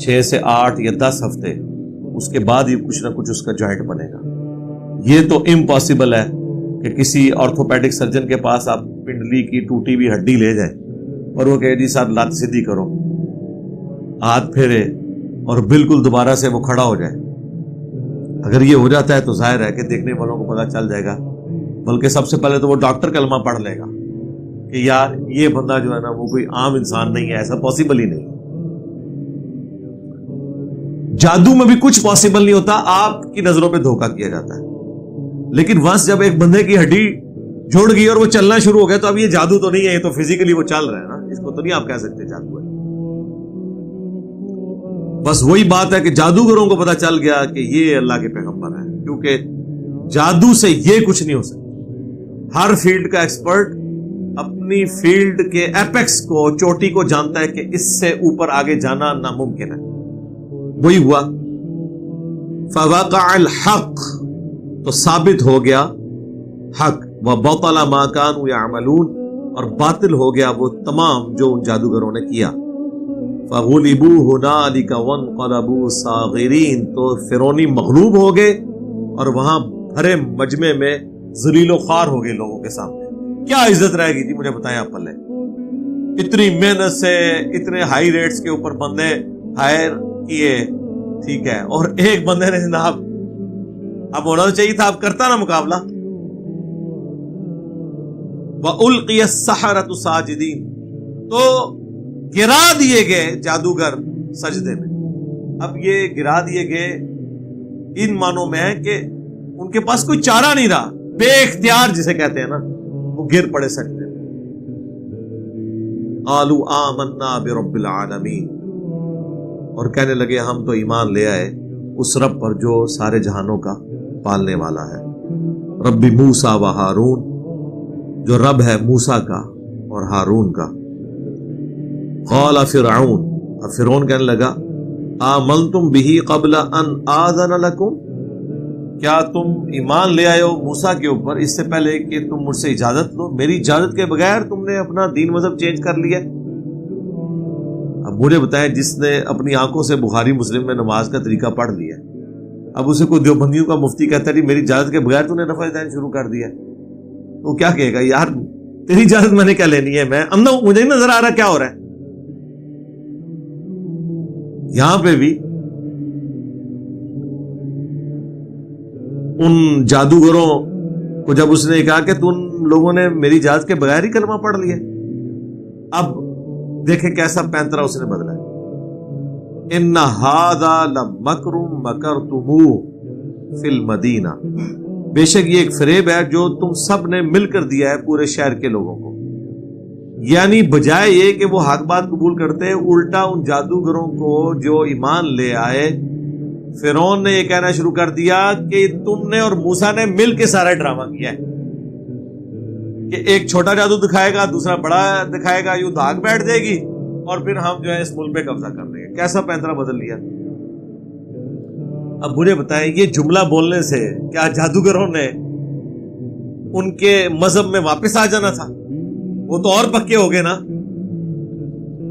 6 سے 8 یا 10 ہفتے، اس کے بعد ہی کچھ نہ کچھ اس کا جوائنٹ بنے گا. یہ تو امپاسبل ہے کہ کسی آرتھوپیڈک سرجن کے پاس آپ پنڈلی کی ٹوٹی ہوئی ہڈی لے جائیں اور وہ کہے جی صاحب لات سیدھی کرو، ہاتھ پھیرے اور بالکل دوبارہ سے وہ کھڑا ہو جائے. اگر یہ ہو جاتا ہے تو ظاہر ہے کہ دیکھنے والوں کو پتہ چل جائے گا، بلکہ سب سے پہلے تو وہ ڈاکٹر کلمہ پڑھ لے گا کہ یار یہ بندہ جو ہے نا وہ کوئی عام انسان نہیں ہے، ایسا پاسبل ہی نہیں. جادو میں بھی کچھ پاسبل نہیں ہوتا، آپ کی نظروں پہ دھوکہ کیا جاتا ہے. لیکن ونس جب ایک بندے کی ہڈی جڑ گئی اور وہ چلنا شروع ہو گیا تو اب یہ جادو تو نہیں ہے، یہ تو فزیکلی وہ چل رہا ہے نا، اس کو تو نہیں آپ کہہ سکتے جادو ہے. بس وہی بات ہے کہ جادوگروں کو پتا چل گیا کہ یہ اللہ کے پیغمبر ہیں، کیونکہ جادو سے یہ کچھ نہیں ہو سکتا. ہر فیلڈ کا ایکسپرٹ اپنی فیلڈ کے ایپیکس کو، چوٹی کو جانتا ہے کہ اس سے اوپر آگے جانا ناممکن ہے. وہی ہوا. فوقع الحق، تو ثابت ہو گیا حق، وبطل ما كانوا يعملون، اور باطل ہو گیا وہ تمام جو ان جادوگروں نے کیا. فغلبوا هنالك وانقلبوا صاغرين، تو فرعونی مغلوب ہو گئے اور وہاں بھرے مجمع میں ذلیل و خوار ہو گئے لوگوں کے سامنے. کیا عزت رہ گئی تھی مجھے بتائیں آپ پہلے. اتنی محنت سے اتنے ہائی ریٹس کے اوپر بندے ہائر کیے، ٹھیک ہے، اور ایک بندے نے جناب اب ہونا تو چاہیے تھا، اب کرتا نا مقابلہ. وَأُلْقِيَ السَّحَرَةُ سَاجِدِينَ، تو گرا دیے گئے جادوگر سجدے میں. اب یہ گرا دیے گئے ان معنوں میں ہے کہ ان کے پاس کوئی چارہ نہیں رہا، بے اختیار جسے کہتے ہیں نا، وہ گر پڑے سجدے میں. قَالُوا آمَنَّا بِرَبِّ الْعَالَمِينَ، اور کہنے لگے ہم تو ایمان لے آئے اس رب پر جو سارے جہانوں کا پالنے والا ہے. رب موسیٰ و ہارون، جو رب ہے موسیٰ کا اور ہارون کا. قال فرعون، اب فرعون کہنے لگا آمنتم بہ قبل ان آذن لکم، کیا تم ایمان لے آئے ہو موسیٰ کے اوپر اس سے پہلے کہ تم مجھ سے اجازت لو؟ میری اجازت کے بغیر تم نے اپنا دین مذہب چینج کر لیا. اب مجھے بتائیں، جس نے اپنی آنکھوں سے بخاری مسلم میں نماز کا طریقہ پڑھ لیا، اب اسے کوئی دیوبندیوں کا مفتی کہتا ہے میری اجازت کے بغیر تو نے رفع دین شروع کر دیا، تو کیا کہے گا؟ یار تیری اجازت میں نے کیا لینی ہے، میں اندھا ہوں، مجھے نہیں نظر آ رہا کیا ہو رہا ہے۔ یہاں پہ بھی ان جادوگروں کو جب اس نے کہا کہ تم لوگوں نے میری اجازت کے بغیر ہی کلمہ پڑھ لیا، اب دیکھیں کیسا پینترا اس نے بدلا ہے۔ ان ھذا لمکر مکرتموہ فی المدینہ، بے شک یہ ایک فریب ہے جو تم سب نے مل کر دیا ہے پورے شہر کے لوگوں کو۔ یعنی بجائے یہ کہ وہ حق بات قبول کرتے، الٹا ان جادوگروں کو جو ایمان لے آئے، فرعون نے یہ کہنا شروع کر دیا کہ تم نے اور موسیٰ نے مل کے سارا ڈرامہ کیا ہے کہ ایک چھوٹا جادو دکھائے گا، دوسرا بڑا دکھائے گا، یوں دھاگ بیٹھ جائے گی اور پھر ہم جو ہے اس ملک پہ قبضہ کر لیں گے۔ کیسا پینترا بدل لیا۔ اب مجھے بتائیں یہ جملہ بولنے سے کیا جادوگروں نے ان کے مذہب میں واپس آ جانا تھا؟ وہ تو اور پکے ہو گئے نا۔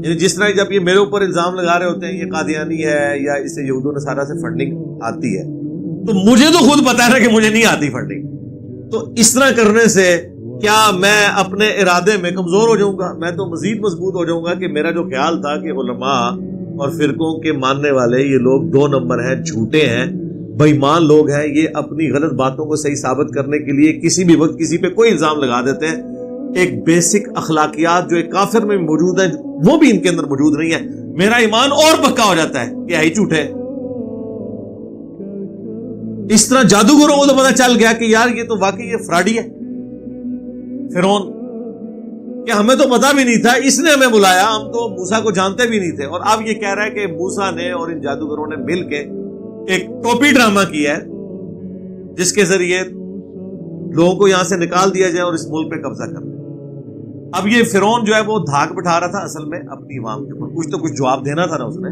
یعنی جس طرح جب یہ میرے اوپر الزام لگا رہے ہوتے ہیں یہ قادیانی ہے یا اسے یہود و نصارہ سے فنڈنگ آتی ہے، تو مجھے تو خود پتا ہے نا کہ مجھے نہیں آتی فنڈنگ، تو اس طرح کرنے سے کیا میں اپنے ارادے میں کمزور ہو جاؤں گا؟ میں تو مزید مضبوط ہو جاؤں گا کہ میرا جو خیال تھا کہ علماء اور فرقوں کے ماننے والے یہ لوگ 2 نمبر ہیں، جھوٹے ہیں، بے ایمان لوگ ہیں، یہ اپنی غلط باتوں کو صحیح ثابت کرنے کے لیے کسی بھی وقت کسی پہ کوئی الزام لگا دیتے ہیں۔ ایک بیسک اخلاقیات جو ایک کافر میں موجود ہے وہ بھی ان کے اندر موجود نہیں ہے، میرا ایمان اور پکا ہو جاتا ہے کہ ہی جھوٹے۔ اس طرح جادوگروں کو تو پتا چل گیا کہ یار یہ تو واقعی یہ فراڈی ہے فرعون، کہ ہمیں تو پتا بھی نہیں تھا، اس نے ہمیں بلایا، ہم تو موسیٰ کو جانتے بھی نہیں تھے۔ اور اب یہ کہہ رہا ہے کہ موسیٰ نے اور ان جادوگروں نے مل کے ایک ٹوپی ڈرامہ کیا ہے جس کے ذریعے لوگوں کو یہاں سے نکال دیا جائے اور اس ملک پہ قبضہ کر لیں۔ اب یہ فرعون جو ہے وہ دھاک بٹھا رہا تھا اصل میں اپنی عوام کے اوپر، کچھ تو کچھ جواب دینا تھا نا اس نے،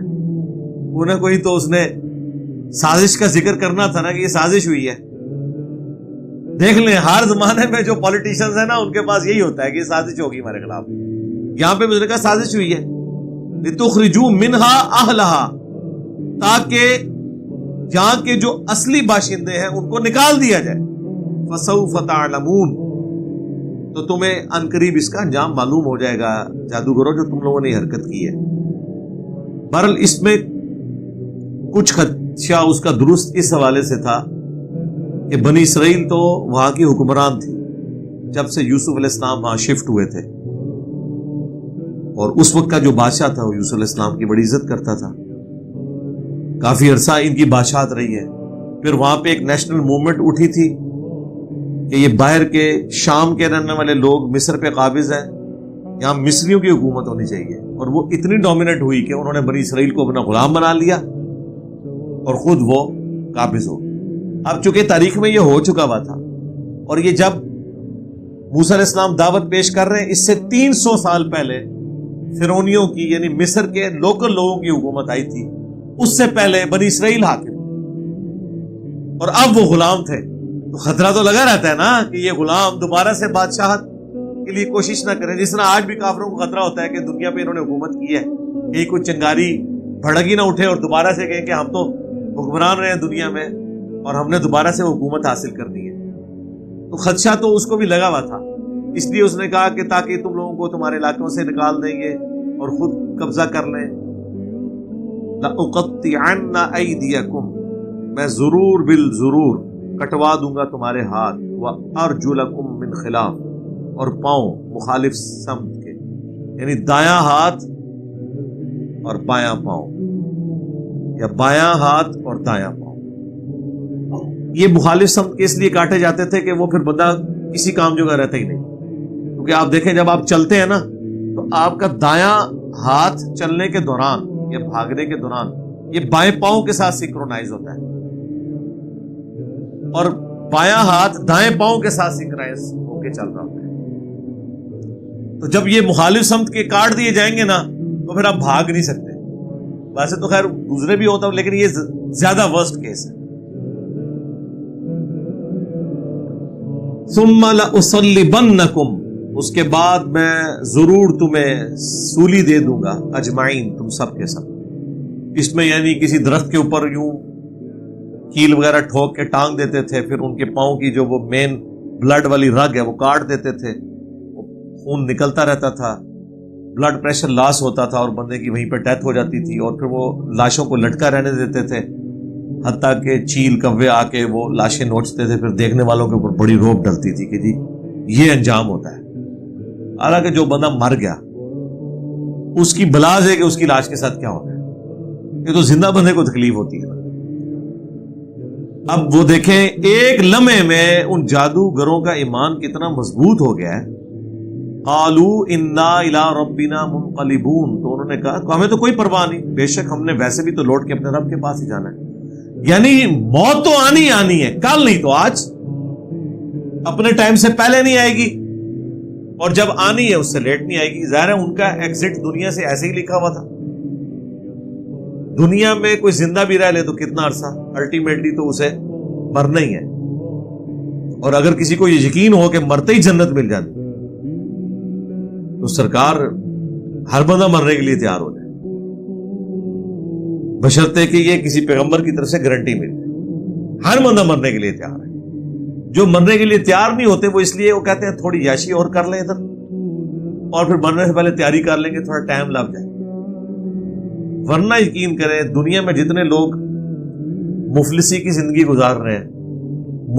کوئی نہ کوئی تو اس نے سازش کا ذکر کرنا تھا نا کہ یہ سازش ہوئی ہے۔ دیکھ لیں ہر زمانے میں جو پولیٹیشنز ہیں نا ان کے پاس یہی ہوتا ہے کہ یہ سازش ہوگی ہمارے خلاف۔ یہاں پہ مجھے کہا سازش ہوئی ہے لِتُخْرِجُوا مِنْهَا أَهْلَهَا، تاکہ یہاں کے جو اصلی باشندے ہیں ان کو نکال دیا جائے۔ فَسَوْفَ تَعْلَمُونَ، تو تمہیں عنقریب اس کا انجام معلوم ہو جائے گا جادوگروں جو تم لوگوں نے حرکت کی ہے۔ بہرحال اس میں کچھ خدشہ اس کا درست اس حوالے سے تھا کہ بنی اسرائیل تو وہاں کی حکمران تھی جب سے یوسف علیہ السلام وہاں شفٹ ہوئے تھے، اور اس وقت کا جو بادشاہ تھا وہ یوسف علیہ السلام کی بڑی عزت کرتا تھا، کافی عرصہ ان کی بادشاہت رہی ہے۔ پھر وہاں پہ ایک نیشنل موومنٹ اٹھی تھی کہ یہ باہر کے شام کے رہنے والے لوگ مصر پہ قابض ہیں، یہاں مصریوں کی حکومت ہونی چاہیے، اور وہ اتنی ڈومیننٹ ہوئی کہ انہوں نے بنی اسرائیل کو اپنا غلام بنا لیا اور خود وہ قابض ہو۔ اب چونکہ تاریخ میں یہ ہو چکا ہوا تھا، اور یہ جب موسیٰ علیہ السلام دعوت پیش کر رہے ہیں اس سے 300 سال پہلے فرعونیوں کی یعنی مصر کے لوکل لوگوں کی حکومت آئی تھی، اس سے پہلے بنی اسرائیل حاکم، اور اب وہ غلام تھے، تو خطرہ تو لگا رہتا ہے نا کہ یہ غلام دوبارہ سے بادشاہت کے لیے کوشش نہ کریں، جس طرح آج بھی کافروں کو خطرہ ہوتا ہے کہ دنیا پہ انہوں نے حکومت کی ہے، کہ کوئی چنگاری بھڑک ہی نہ اٹھے اور دوبارہ سے کہیں کہ ہم تو حکمران رہے ہیں دنیا میں اور ہم نے دوبارہ سے حکومت حاصل کرنی ہے۔ تو خدشہ تو اس کو بھی لگا ہوا تھا، اس لیے اس نے کہا کہ تاکہ تم لوگوں کو تمہارے علاقوں سے نکال دیں گے اور خود قبضہ کر لیں۔ لَأُقَطِّعَنَّ أَيْدِيَكُمْ، میں ضرور بالضرور کٹوا دوں گا تمہارے ہاتھ، وَأَرْجُلَكُمْ مِنْ خِلَافٍ، اور پاؤں مخالف سمت کے، یعنی دایاں ہاتھ اور بایاں پاؤں، یا بایاں ہاتھ اور دایاں پاؤں۔ یہ مخالف سمت کے اس لیے کاٹے جاتے تھے کہ وہ پھر بندہ کسی کام جگہ رہتا ہی نہیں، کیونکہ آپ دیکھیں جب آپ چلتے ہیں نا تو آپ کا دایاں ہاتھ چلنے کے دوران یا بھاگنے کے دوران یہ بائیں پاؤں کے ساتھ سنکرونائز ہوتا ہے، اور بایاں ہاتھ دائیں پاؤں کے ساتھ سنکرونائز ہو کے چل رہا ہوتا ہے۔ تو جب یہ مخالف سمت کے کاٹ دیے جائیں گے نا تو پھر آپ بھاگ نہیں سکتے۔ ویسے تو خیر دوسرے بھی ہوتا ہوں، لیکن یہ زیادہ ورسٹ کیس ہے۔ ثم لأصلبنکم، اس کے بعد میں ضرور تمہیں سولی دے دوں گا، اجمعین، تم سب کے سب۔ اس میں یعنی کسی درخت کے اوپر یوں کیل وغیرہ ٹھوک کے ٹانگ دیتے تھے، پھر ان کے پاؤں کی جو وہ مین بلڈ والی رگ ہے وہ کاٹ دیتے تھے، خون نکلتا رہتا تھا، بلڈ پریشر لاس ہوتا تھا اور بندے کی وہیں پہ ڈیتھ ہو جاتی تھی، اور پھر وہ لاشوں کو لٹکا رہنے دیتے تھے، حتیٰ کہ چیل کوے آ کے وہ لاشیں نوچتے تھے، پھر دیکھنے والوں کے اوپر بڑی روب ڈلتی تھی کہ جی یہ انجام ہوتا ہے۔ حالانکہ جو بندہ مر گیا اس کی بلاز ہے کہ اس کی لاش کے ساتھ کیا ہوتا ہے، یہ تو زندہ بندے کو تکلیف ہوتی ہے۔ اب وہ دیکھیں ایک لمحے میں ان جادوگروں کا ایمان کتنا مضبوط ہو گیا ہے۔ قالوا انا الی ربنا منقلبون، تو انہوں نے کہا ہمیں تو کوئی پرواہ نہیں، بے شک ہم نے ویسے بھی تو لوٹ کے اپنے رب کے پاس ہی جانا ہے، یعنی موت تو آنی ہے، کل نہیں تو آج، اپنے ٹائم سے پہلے نہیں آئے گی، اور جب آنی ہے اس سے لیٹ نہیں آئے گی۔ ظاہر ہے ان کا ایگزٹ دنیا سے ایسے ہی لکھا ہوا تھا، دنیا میں کوئی زندہ بھی رہ لے تو کتنا عرصہ، الٹیمیٹلی تو اسے مرنا ہی ہے، اور اگر کسی کو یہ یقین ہو کہ مرتے ہی جنت مل جاتی تو سرکار ہر بندہ مرنے کے لیے تیار ہو جائے، بشرطے کہ یہ کسی پیغمبر کی طرف سے گارنٹی مل جائے، ہر بندہ مرنے کے لیے تیار ہے۔ جو مرنے کے لیے تیار نہیں ہوتے وہ اس لیے وہ کہتے ہیں تھوڑی یاشی اور کر لیں ادھر، اور پھر مرنے سے پہلے تیاری کر لیں گے، تھوڑا ٹائم لگ جائے۔ ورنہ یقین کریں دنیا میں جتنے لوگ مفلسی کی زندگی گزار رہے ہیں،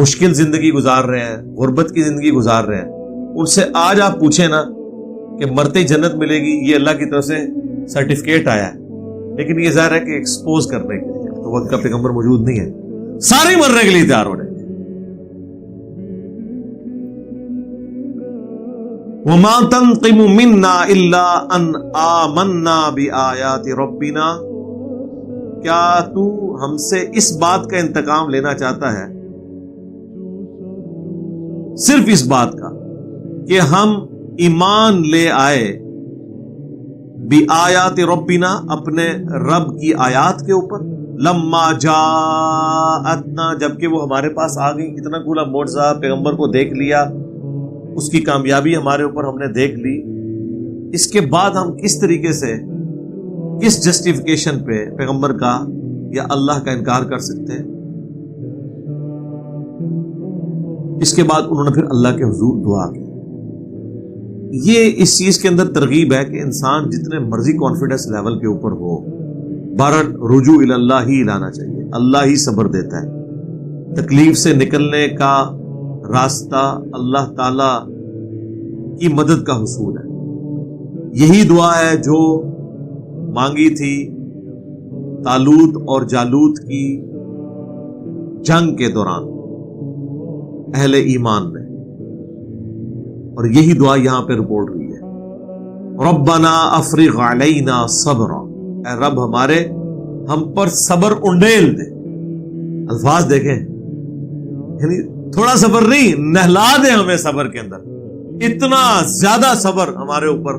مشکل زندگی گزار رہے ہیں، غربت کی زندگی گزار رہے ہیں، ان سے آج آپ پوچھیں نا کہ مرتے ہی جنت ملے گی، یہ اللہ کی طرف سے سرٹیفکیٹ آیا ہے، لیکن یہ ظاہر ہے کہ ایکسپوز کرنے کے لیے تو وقت کا پیغمبر موجود نہیں ہے، سارے مرنے کے لیے تیار ہو رہے ہیں۔ وَمَا تَنْقِمُ مِنَّا إِلَّا أَنْ آمَنَّا بِآيَاتِ رَبِّنَا، کیا تو ہم سے اس بات کا انتقام لینا چاہتا ہے، صرف اس بات کا کہ ہم ایمان لے آئے بِآيَاتِ رَبِّنَا، اپنے رب کی آیات کے اوپر، لَمَّا جَاءَتْنَا، جبکہ وہ ہمارے پاس آ گئی، اتنا کھلا معجزہ، پیغمبر کو دیکھ لیا، اس کی کامیابی ہمارے اوپر ہم نے دیکھ لی، اس کے بعد ہم کس طریقے سے، کس جسٹیفیکیشن پہ پیغمبر کا یا اللہ کا انکار کر سکتے ہیں؟ اس کے بعد انہوں نے پھر اللہ کے حضور دعا کی۔ یہ اس چیز کے اندر ترغیب ہے کہ انسان جتنے مرضی کانفیڈنس لیول کے اوپر ہو، بہرحال رجوع الی اللہ ہی لانا چاہیے، اللہ ہی صبر دیتا ہے، تکلیف سے نکلنے کا راستہ اللہ تعالی کی مدد کا حصول ہے۔ یہی دعا ہے جو مانگی تھی طالوت اور جالوت کی جنگ کے دوران اہل ایمان نے، اور یہی دعا یہاں پہ رپورٹ ہوئی ہے، ربنا افرغ علینا صبرا، اے رب ہمارے ہم پر صبر انڈیل دے۔ الفاظ دیکھیں، یعنی تھوڑا صبر نہیں، نہلا دے ہمیں صبر کے اندر، اتنا زیادہ صبر ہمارے اوپر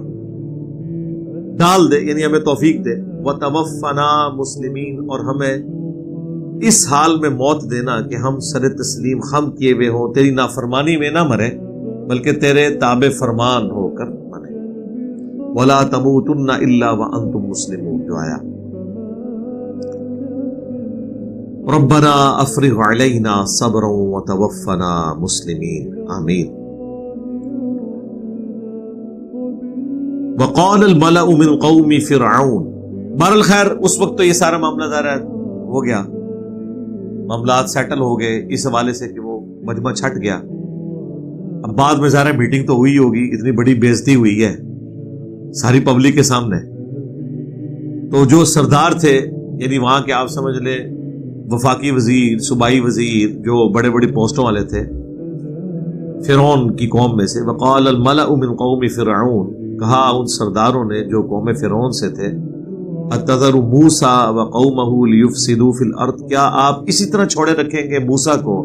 ڈال دے، یعنی ہمیں توفیق دے، وتوفنا مسلمین، اور ہمیں اس حال میں موت دینا کہ ہم سر تسلیم خم کیے ہوئے ہوں، تیری نافرمانی میں نہ مرے بلکہ تیرے تابع فرمان ہو کر مرے۔ ولا تموتن الا وانتم مسلمون، جو آیا ربنا افرغ علینا صبرا وتوفنا مسلمین، آمین۔ وقال الملأ من قوم فرعون، بہرحال خیر اس وقت تو یہ سارا معاملہ ظاہر ہو گیا، معاملات سیٹل ہو گئے اس حوالے سے کہ وہ مجمع چھٹ گیا۔ اب بعد میں ظاہر میٹنگ تو ہوئی ہوگی، اتنی بڑی بےعزتی ہوئی ہے ساری پبلک کے سامنے، تو جو سردار تھے، یعنی وہاں کے آپ سمجھ لیں وفاقی وزیر، صوبائی وزیر، جو بڑے بڑے پوسٹوں والے تھے فرعون کی قوم میں سے، وقال الملأ من قوم فرعون، کہا ان سرداروں نے جو قوم فرعون سے تھے، اتذر موسیٰ وقومہ لیفسدوا فی الارض، کیا آپ اسی طرح چھوڑے رکھیں گے موسیٰ کو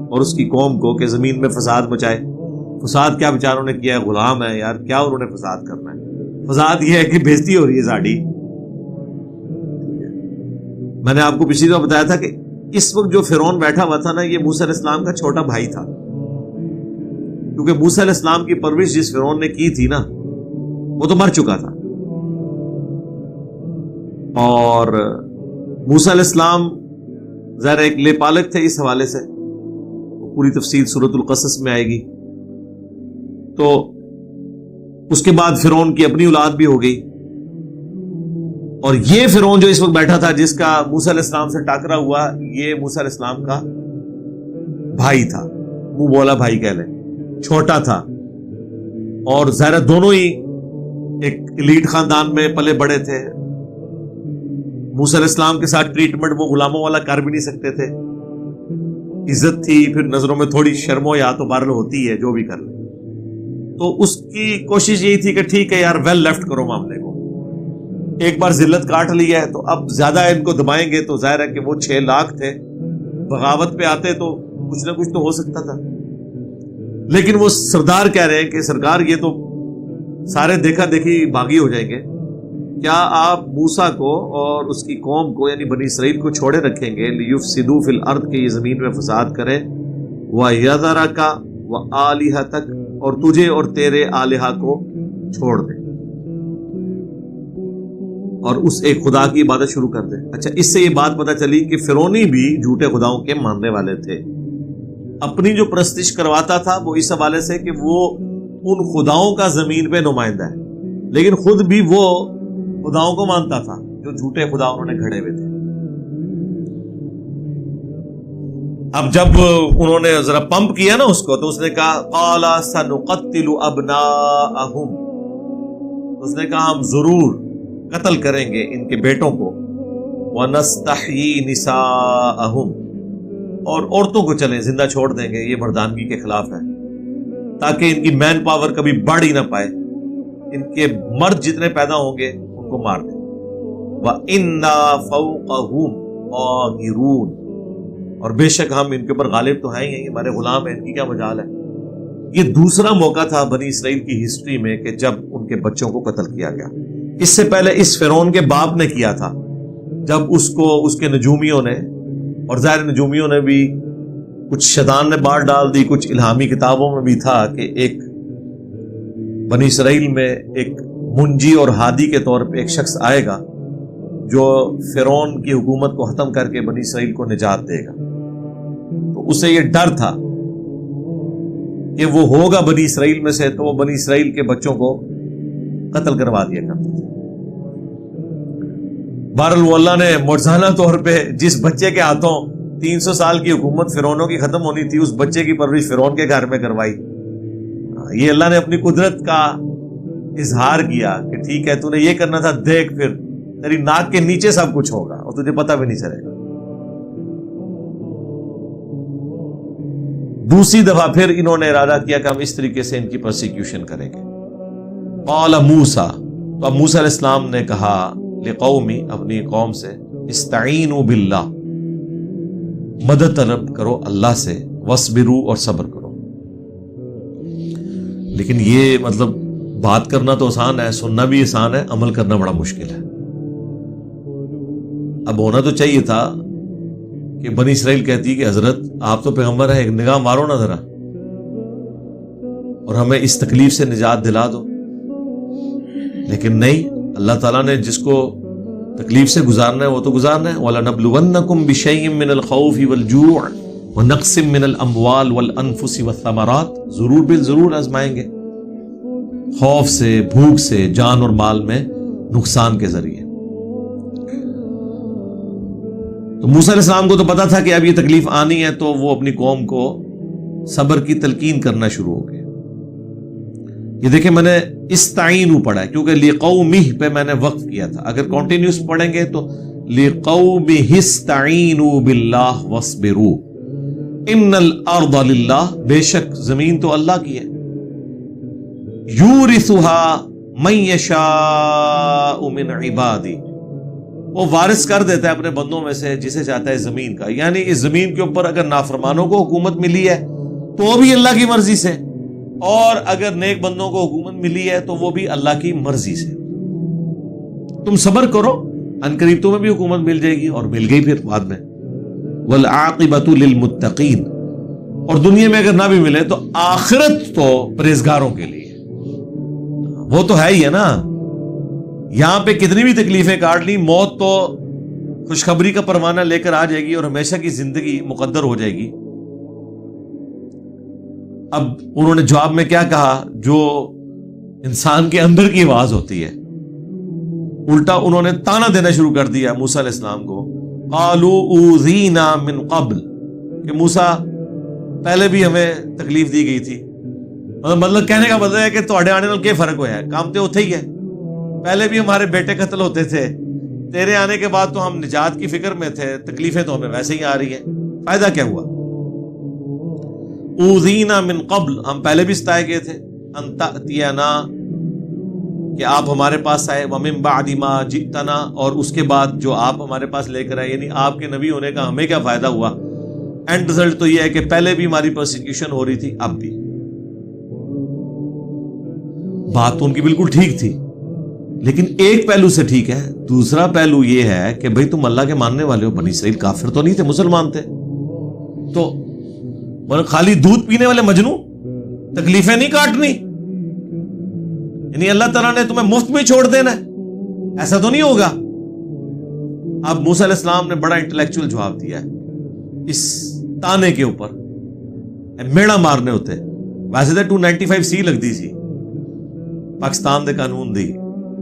اور اس کی قوم کو کہ زمین میں فساد مچائے؟ فساد کیا بیچاروں نے کیا ہے، غلام ہے یار، کیا انہوں نے فساد کرنا ہے؟ فساد یہ ہے کہ بےزتی ہو رہی ہے ساڑی۔ میں نے آپ کو پچھلی دفعہ بتایا تھا کہ اس وقت جو فرعون بیٹھا ہوا تھا نا، یہ موسیٰ علیہ السلام کا چھوٹا بھائی تھا، کیونکہ موسیٰ علیہ السلام کی پرورش جس فرعون نے کی تھی نا، وہ تو مر چکا تھا، اور موسیٰ علیہ السلام ظاہر ایک لے پالک تھے اس حوالے سے، پوری تفصیل سورۃ القصص میں آئے گی. تو اس کے بعد فرعون کی اپنی اولاد بھی ہو گئی، اور یہ فرعون جو اس وقت بیٹھا تھا جس کا موسیٰ علیہ السلام سے ٹاکرا ہوا، یہ موسیٰ علیہ السلام کا بھائی تھا، منہ بولا بھائی کہہ لیں، چھوٹا تھا. اور ظاہر دونوں ہی ایک ایلیٹ خاندان میں پلے بڑے تھے. موسیٰ علیہ السلام کے ساتھ ٹریٹمنٹ وہ غلاموں والا کر بھی نہیں سکتے تھے، عزت تھی، پھر نظروں میں تھوڑی شرم و یا تو بارل ہوتی ہے جو بھی کر لے. تو اس کی کوشش یہی تھی کہ ٹھیک ہے یار ویل لیفٹ کرو معاملے کو، ایک بار ذلت کاٹ لی ہے تو اب زیادہ ان کو دبائیں گے تو ظاہر ہے کہ وہ 6 لاکھ تھے، بغاوت پہ آتے تو کچھ نہ کچھ تو ہو سکتا تھا. لیکن وہ سردار کہہ رہے ہیں کہ سرکار یہ تو سارے دیکھا دیکھی باغی ہو جائیں گے، کیا آپ موسیٰ کو اور اس کی قوم کو یعنی بنی اسرائیل کو چھوڑے رکھیں گے؟ لیفسدوا فی الارض، کہ یہ زمین میں فساد کریں، ویذرک وآلہتک، اور تجھے اور تیرے آلہہ کو چھوڑ دیں اور اس ایک خدا کی عبادت شروع کر دیں. اچھا، اس سے یہ بات پتہ چلی کہ فرعونی بھی جھوٹے خداؤں کے ماننے والے تھے. اپنی جو پرستش کرواتا تھا وہ اس حوالے سے کہ وہ ان خداؤں کا زمین پہ نمائندہ ہے، لیکن خود بھی وہ خداؤں کو مانتا تھا جو جھوٹے خدا انہوں نے گھڑے ہوئے تھے. اب جب انہوں نے ذرا پمپ کیا نا اس کو، تو اس نے کہا قال سنقتل ابناءہم، اس نے کہا ہم ضرور قتل کریں گے ان کے بیٹوں کو، وَنَسْتَحْيِي نِسَاءَهُمْ، اور عورتوں کو چلیں زندہ چھوڑ دیں گے، یہ مردانگی کے خلاف ہے، تاکہ ان کی مین پاور کبھی بڑھ ہی نہ پائے، ان کے مرد جتنے پیدا ہوں گے ان کو مار دیں. وَإِنَّا فَوْقَهُمْ قَاهِرُونَ، اور بے شک ہم ان کے اوپر غالب تو ہیں ہی، ہمارے غلام ہیں، ان کی کیا مجال ہے. یہ دوسرا موقع تھا بنی اسرائیل کی ہسٹری میں کہ جب ان کے بچوں کو قتل کیا گیا. اس سے پہلے اس فرعون کے باپ نے کیا تھا، جب اس کو اس کے نجومیوں نے، اور ظاہر نجومیوں نے بھی کچھ شیطان نے بات ڈال دی، کچھ الہامی کتابوں میں بھی تھا کہ ایک بنی اسرائیل میں ایک منجی اور ہادی کے طور پہ ایک شخص آئے گا جو فرعون کی حکومت کو ختم کر کے بنی اسرائیل کو نجات دے گا. تو اسے یہ ڈر تھا کہ وہ ہوگا بنی اسرائیل میں سے، تو وہ بنی اسرائیل کے بچوں کو قتل کروا دیا کرتا تھا. بہرحال وہ اللہ نے معجزانہ طور پہ جس بچے کے ہاتھوں 300 سال کی حکومت فرعونوں کی ختم ہونی تھی، اس بچے کی پرورش فرعون کے گھر میں کروائی. یہ اللہ نے اپنی قدرت کا اظہار کیا کہ ٹھیک ہے تو نے یہ کرنا تھا، دیکھ پھر تیری ناک کے نیچے سب کچھ ہوگا اور تجھے پتہ بھی نہیں چلے گا. دوسری دفعہ پھر انہوں نے ارادہ کیا کہ ہم اس طریقے سے ان کی پرسیکیوشن کریں گے. قال موسیٰ، تو اب موسیٰ علیہ السلام نے کہا لقومی، اپنی قوم سے، استعینوا باللہ، مدد طلب کرو اللہ سے، واصبروا، اور صبر کرو. لیکن یہ مطلب بات کرنا تو آسان ہے، سننا بھی آسان ہے، عمل کرنا بڑا مشکل ہے. اب ہونا تو چاہیے تھا کہ بنی اسرائیل کہتی کہ حضرت آپ تو پیغمبر ہیں، ایک نگاہ مارو نا ذرا اور ہمیں اس تکلیف سے نجات دلا دو. لیکن نہیں، اللہ تعالیٰ نے جس کو تکلیف سے گزارنا ہے وہ تو گزارنا ہے. وَلَنَبْلُوَنَّكُمْ بِشَيْءٍ مِّنَ الْخَوْفِ وَالْجُوعِ وَنَقْصٍ مِّنَ الْأَمْوَالِ وَالْأَنفُسِ وَالثَّمَرَاتِ، ضرور بالضرور آزمائیں گے، خوف سے، بھوک سے، جان اور مال میں نقصان کے ذریعے. تو موسیٰ علیہ السلام کو تو پتا تھا کہ اب یہ تکلیف آنی ہے، تو وہ اپنی قوم کو صبر کی تلقین کرنا شروع ہو گئے. یہ دیکھیں میں نے استعینوا پڑھا ہے کیونکہ لقومہ پہ میں نے وقف کیا تھا. اگر کنٹینیوس پڑھیں گے تو لقومہ استعینوا باللہ واصبروا، ان الارض للہ، بے شک زمین تو اللہ کی ہے، یورثها من یشاء من عبادی، وہ وارث کر دیتا ہے اپنے بندوں میں سے جسے چاہتا ہے زمین کا. یعنی اس زمین کے اوپر اگر نافرمانوں کو حکومت ملی ہے تو بھی اللہ کی مرضی سے، اور اگر نیک بندوں کو حکومت ملی ہے تو وہ بھی اللہ کی مرضی سے. تم صبر کرو، عنقریب تمہیں بھی حکومت مل جائے گی، اور مل گئی پھر بعد میں. والعاقبۃ للمتقین، اور دنیا میں اگر نہ بھی ملے تو آخرت تو پرہیزگاروں کے لیے، وہ تو ہے ہی ہے نا. یہاں پہ کتنی بھی تکلیفیں کاٹ لی، موت تو خوشخبری کا پروانہ لے کر آ جائے گی اور ہمیشہ کی زندگی مقدر ہو جائے گی۔ اب انہوں نے جواب میں کیا کہا جو انسان کے اندر کی آواز ہوتی ہے، الٹا انہوں نے تانا دینا شروع کر دیا موسیٰ علیہ السلام کو۔ قالوا اوذینا من قبل، کہ موسیٰ پہلے بھی ہمیں تکلیف دی گئی تھی۔ مطلب کہنے کا مطلب ہے کہ تواڈے آنے نال کیا فرق ہوا ہے، کام تو اتھے ہی ہے، پہلے بھی ہمارے بیٹے قتل ہوتے تھے، تیرے آنے کے بعد تو ہم نجات کی فکر میں تھے، تکلیفیں تو ہمیں ویسے ہی آ رہی ہیں، فائدہ کیا ہوا؟ اوذینا من قبل، ہم پہلے بھی ستائے گئے تھے، ان تأتینا، کہ آپ ہمارے پاس آئے، ومن بعد ما جئتنا، اور اس کے بعد جو آپ ہمارے پاس لے کر آئے، یعنی آپ کے نبی ہونے کا ہمیں کیا فائدہ ہوا؟ اینڈ رزلٹ تو یہ ہے کہ پہلے بھی ہماری پرسیکیوشن ہو رہی تھی، اب بھی۔ بات تو ان کی بالکل ٹھیک تھی، لیکن ایک پہلو سے ٹھیک ہے، دوسرا پہلو یہ ہے کہ بھئی تم اللہ کے ماننے والے ہو، بنی اسرائیل کافر تو نہیں تھے، مسلمان تھے، تو خالی دودھ پینے والے مجنو تکلیفیں نہیں کاٹنی، یعنی اللہ تعالیٰ نے تمہیں مفت میں چھوڑ دینا ہے، ایسا تو نہیں ہوگا۔ اب موسیٰ علیہ السلام نے بڑا انٹلیکچوئل جواب دیا ہے اس تانے کے اوپر، میڑا مارنے ہوتے ویسے تو 295C لگتی سی پاکستان دے قانون دی،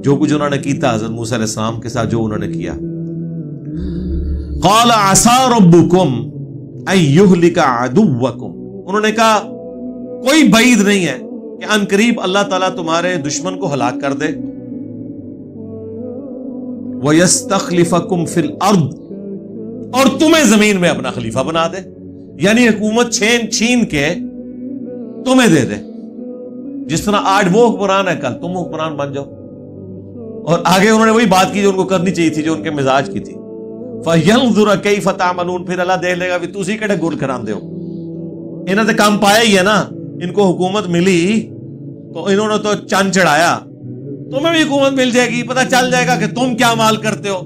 جو کچھ انہوں نے کیتا حضرت موسیٰ علیہ السلام کے ساتھ جو انہوں نے کیا۔ قال عسى ربكم ان يهلك عدوكم، انہوں نے کہا کوئی بعید نہیں ہے کہ ان قریب اللہ تعالیٰ تمہارے دشمن کو ہلاک کر دے، وَيَسْتَخْلِفَكُمْ فِي الْأَرْضِ، اور تمہیں زمین میں اپنا خلیفہ بنا دے، یعنی حکومت چھین کے تمہیں دے دے، جس طرح آج وہ حکمران ہے کل تم حکمران بن جاؤ۔ اور آگے انہوں نے وہی بات کی جو ان کو کرنی چاہیے تھی، جو ان کے مزاج کی تھی، فَيَنْظُرَ كَيْفَ تَعْمَلُونَ، پھر اللہ دیکھ لے گا بھی تسی کہڑے گل کراندے ہو، انہوں نے کام پایا ہی ہے نا، ان کو حکومت ملی تو انہوں نے تو چند چڑھایا، تمہیں بھی حکومت مل جائے گی، پتہ چل جائے گا کہ تم کیا مال کرتے ہو۔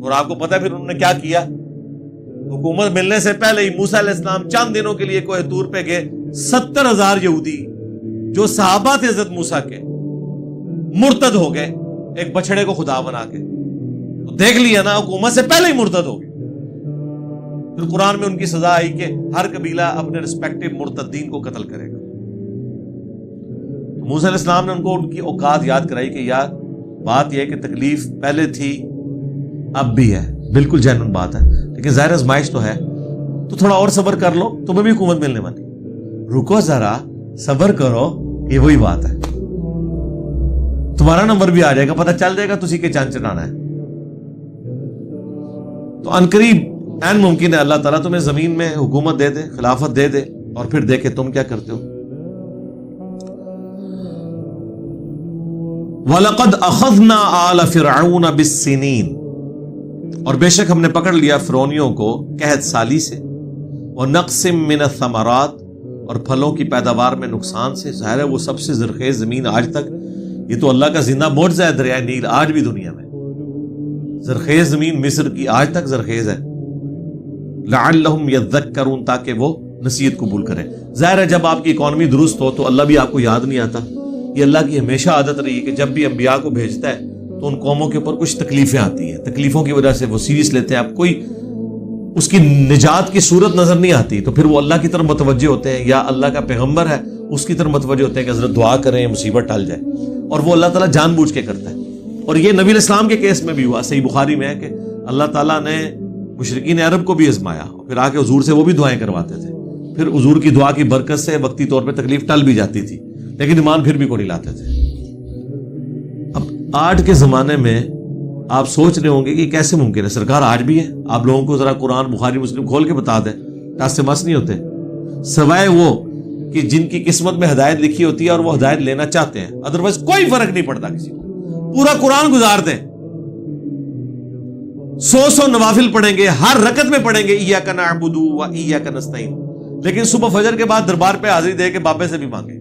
اور آپ کو پتہ ہے پھر انہوں نے کیا کیا؟ حکومت ملنے سے پہلے ہی موسیٰ علیہ السلام چند دنوں کے لیے کوہ طور پہ گئے، 70,000 یہودی جو صحابہ تھے حضرت موسیٰ کے، مرتد ہو گئے ایک بچڑے کو خدا بنا کے، تو دیکھ لیا نا، حکومت سے پہلے ہی مرتد ہو گئے۔ پھر قرآن میں ان کی سزا آئی کہ ہر قبیلہ اپنے رسپیکٹیو مرتدین کو قتل کرے گا۔ موسیٰ علیہ السلام نے ان کو ان کی اوقات یاد کرائی کہ یار بات یہ ہے کہ تکلیف پہلے تھی اب بھی ہے، بالکل جینوین بات ہے، لیکن ظاہر آزمائش تو ہے، تو تھوڑا اور صبر کر لو، تمہیں بھی حکومت ملنے والی، رکو ذرا صبر کرو، یہ وہی بات ہے، تمہارا نمبر بھی آ جائے گا، پتہ چل جائے گا تسی کے چاند چڑھانا ہے۔ تو عنقریب این ممکن ہے اللہ تعالیٰ تمہیں زمین میں حکومت دے دے، خلافت دے دے، اور پھر دیکھے تم کیا کرتے ہو۔ وَلَقَدْ أَخَذْنَا آلَ فِرْعَوْنَ بِالسِّنِينَ، اور بے شک ہم نے پکڑ لیا فرعونیوں کو قحط سالی سے، وَنَقْصٍ مِّنَ الثَّمَرَاتِ، اور پھلوں کی پیداوار میں نقصان سے۔ ظاہر ہے وہ سب سے زرخیز زمین آج تک، یہ تو اللہ کا زندہ معجزہ ہے، دریائے نیل آج بھی دنیا میں زرخیز زمین مصر کی آج تک زرخیز ہے، لعلہم یذکرون، تاکہ وہ نصیحت قبول کریں۔ ظاہر ہے جب آپ کی اکانومی درست ہو تو اللہ بھی آپ کو یاد نہیں آتا، یہ اللہ کی ہمیشہ عادت رہی ہے کہ جب بھی انبیاء کو بھیجتا ہے تو ان قوموں کے اوپر کچھ تکلیفیں آتی ہیں، تکلیفوں کی وجہ سے وہ سیریس لیتے ہیں، آپ کوئی اس کی نجات کی صورت نظر نہیں آتی تو پھر وہ اللہ کی طرف متوجہ ہوتے ہیں، یا اللہ کا پیغمبر ہے اس کی طرف متوجہ ہوتے ہیں کہ حضرت دعا کریں مصیبت ٹل جائے، اور وہ اللہ تعالیٰ جان بوجھ کے کرتا ہے۔ اور یہ نبی علیہ السلام کے کیس میں بھی ہوا، صحیح بخاری میں ہے کہ اللہ تعالیٰ نے مشرکین عرب کو بھی آزمایا، پھر آ کے حضور سے وہ بھی دعائیں کرواتے تھے، پھر حضور کی دعا کی برکت سے وقتی طور پہ تکلیف ٹل بھی جاتی تھی، لیکن ایمان پھر بھی کو نہیں لاتے تھے۔ اب آج کے زمانے میں آپ سوچ رہے ہوں گے کہ کیسے ممکن ہے، سرکار آج بھی ہے، آپ لوگوں کو ذرا قرآن بخاری مسلم کھول کے بتا دیں، ٹاس سے مس نہیں ہوتے، سوائے وہ کہ جن کی قسمت میں ہدایت لکھی ہوتی ہے اور وہ ہدایت لینا چاہتے ہیں، ادروائز کوئی فرق نہیں پڑتا کسی کو، پورا قرآن گزار دیں، 100 نوافل پڑھیں گے، ہر رکعت میں پڑھیں گے ایاک نعبد و ایاک نستعین، لیکن صبح فجر کے بعد دربار پہ حاضری دے کے بابے سے بھی مانگے،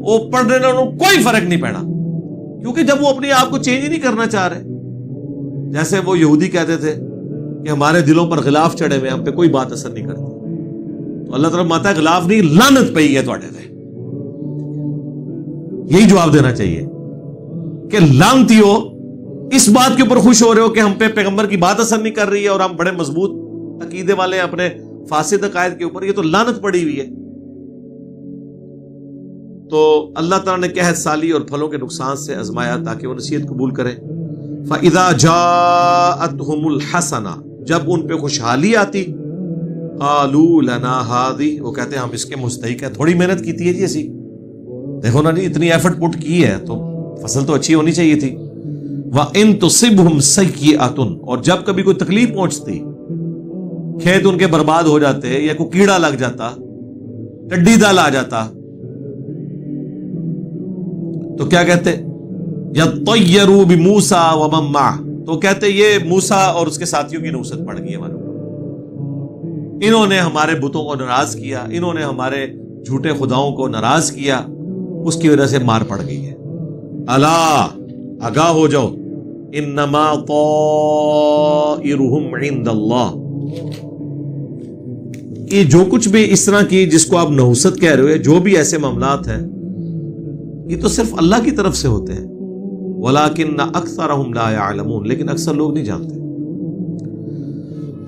وہ پڑھنے میں کوئی فرق نہیں پڑا، کیونکہ جب وہ اپنے آپ کو چینج ہی نہیں کرنا چاہ رہے، جیسے وہ یہودی کہتے تھے کہ ہمارے دلوں پر غلاف چڑھے ہوئے، ہم پہ کوئی بات اثر نہیں کرتی، تو اللہ تعالیٰ ماتا غلاف نہیں لعنت پئی ہے تواڈے تے، یہی جواب دینا چاہیے کہ لعنتی ہو اس بات کے اوپر خوش ہو رہے ہو کہ ہم پہ پیغمبر کی بات اثر نہیں کر رہی ہے اور ہم بڑے مضبوط عقیدے والے ہیں اپنے فاسد عقائد کے اوپر. یہ تو لعنت پڑی ہوئی ہے. تو اللہ تعالیٰ نے قحط سالی اور پھلوں کے نقصان سے آزمایا تاکہ وہ نصیحت قبول کریں. فَإِذَا جَاءَتْهُمُ الْحَسَنَةُ جب ان پہ خوشحالی آتی قَالُوا لَنَا هَذِهِ وہ کہتے ہیں ہم اس کے مستحق ہیں, تھوڑی محنت کی تھی جی اسی, دیکھو نا جی اتنی ایفرٹ پٹ کی ہے تو فصل تو اچھی ہونی چاہیے تھی. وَإِن تُصِبْهُمْ سَيِّئَةٌ اور جب کبھی کوئی تکلیف پہنچتی, کھیت ان کے برباد ہو جاتے یا کوئی کیڑا لگ جاتا, ٹڈی دل آ جاتا, تو کیا کہتے یطیروا بموسیٰ ومن معہ تو کہتے یہ موسیٰ اور اس کے ساتھیوں کی نحوست پڑ گئی ہے معلوم, انہوں نے ہمارے بتوں کو ناراض کیا, انہوں نے ہمارے جھوٹے خداؤں کو ناراض کیا, اس کی وجہ سے مار پڑ گئی ہے. الا آگاہ ہو جاؤ, انما طائرہم عند اللہ یہ جو کچھ بھی اس طرح کی جس کو آپ نحوست کہہ رہے ہو, جو بھی ایسے معاملات ہیں یہ تو صرف اللہ کی طرف سے ہوتے ہیں. وَلَكِنَّ أَكْثَرَهُمْ لَا يَعْلَمُونَ لیکن اکثر لوگ نہیں جانتے.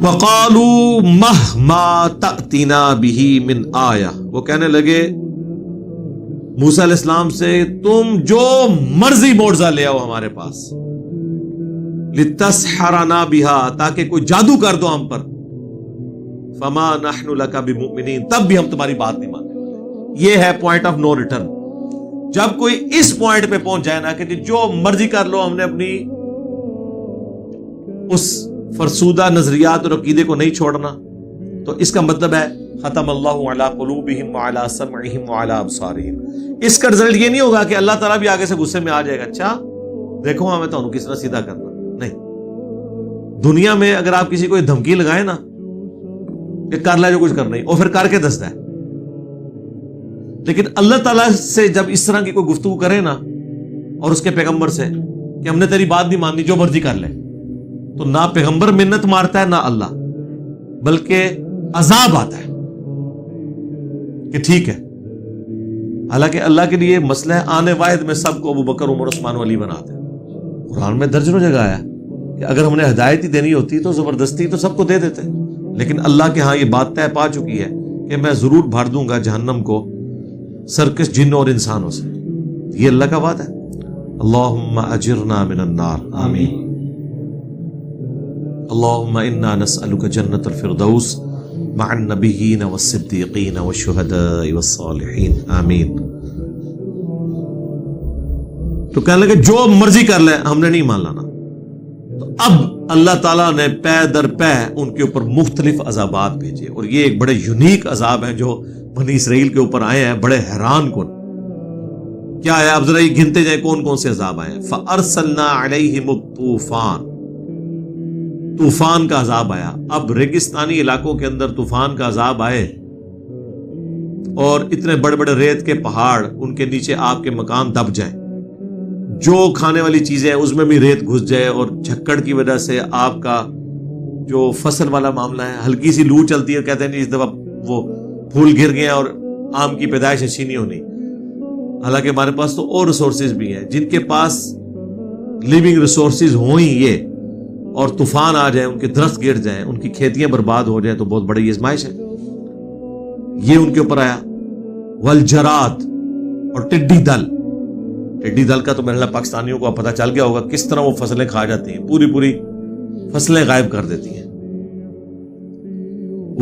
وَقَالُوا مَهْمَا تَأْتِنَا بِهِ مِنْ آيَةٍ وہ کہنے لگے موسیٰ علیہ السلام سے تم جو مرضی معجزہ لے آؤ ہمارے پاس, لِتَسْحَرَنَا بِهَا تاکہ کوئی جادو کر دو ہم پر, فَمَا نَحْنُ لَكَ بِمُؤْمِنِينَ تب بھی ہم تمہاری بات نہیں ماننے والے. یہ ہے پوائنٹ آف نو ریٹرن. جب کوئی اس پوائنٹ پہ پہنچ جائے نا کہ جو مرضی کر لو, ہم نے اپنی اس فرسودہ نظریات اور عقیدے کو نہیں چھوڑنا, تو اس کا مطلب ہے ختم اللہ علی قلوبہم وعلی سمعہم وعلی ابصارہم. اس کا رزلٹ یہ نہیں ہوگا کہ اللہ تعالیٰ بھی آگے سے غصے میں آ جائے گا, اچھا دیکھو ہمیں تو کس طرح سیدھا کرنا. نہیں, دنیا میں اگر آپ کسی کو دھمکی لگائیں نا کہ کر لے جو کچھ کرنا ہی, اور پھر کر کے دستا ہے, لیکن اللہ تعالیٰ سے جب اس طرح کی کوئی گفتگو کرے نا اور اس کے پیغمبر سے کہ ہم نے تیری بات نہیں ماننی جو مرضی کر لے, تو نہ پیغمبر منت مارتا ہے نہ اللہ, بلکہ عذاب آتا ہے کہ ٹھیک ہے. حالانکہ اللہ کے لیے مسئلہ ہے آنے واحد میں سب کو ابو بکر عمر عثمان و علی بناتے ہیں. قرآن میں درجنوں جگہ آیا کہ اگر ہم نے ہدایت ہی دینی ہوتی تو زبردستی تو سب کو دے دیتے, لیکن اللہ کے ہاں یہ بات طے پا چکی ہے کہ میں ضرور بھر دوں گا جہنم کو سرکش جن اور انسانوں سے. یہ اللہ کا بات ہے. اللہم اجرنا من النار آمین. اللہم انا نسألک جنت الفردوس مع النبیین والصدیقین والشہداء والصالحین آمین. تو کہنے لگے جو مرضی کر لے ہم نے نہیں مان لانا. تو اب اللہ تعالیٰ نے پے در پے ان کے اوپر مختلف عذابات بھیجے, اور یہ ایک بڑے یونیک عذاب ہیں جو بنی اسرائیل کے اوپر آئے ہیں, بڑے حیران کن. کیا ہے اب ذرا یہ گنتے جائیں کون کون سے عذاب آئے ہیں. فَأَرْسَلْنَا عَلَيْهِمُ الطُّوفَانَ طوفان کا عذاب آیا. اب ریگستانی علاقوں کے اندر طوفان کا عذاب آئے اور اتنے بڑے بڑے ریت کے پہاڑ, ان کے نیچے آپ کے مکان دب جائیں, جو کھانے والی چیزیں اس میں بھی ریت گھس جائے, اور جھکڑ کی وجہ سے آپ کا جو فصل والا معاملہ ہے, ہلکی سی لو چلتی ہے, کہتے ہیں اس دفعہ وہ پھول گر گئے اور آم کی پیدائش اچھی نہیں ہونی. حالانکہ ہمارے پاس تو اور ریسورسز بھی ہیں, جن کے پاس لیونگ ریسورسز ہوں ہی یہ, اور طوفان آ جائیں, ان کے درخت گر جائیں, ان کی کھیتیاں برباد ہو جائیں, تو بہت بڑی آزمائش ہے. یہ ان کے اوپر آیا. والجراد اور ٹڈی دل. ٹڈی دل کا تو میرے خیال پاکستانیوں کو پتہ چل گیا ہوگا کس طرح وہ فصلیں کھا جاتی ہیں, پوری پوری فصلیں غائب کر دیتی ہیں.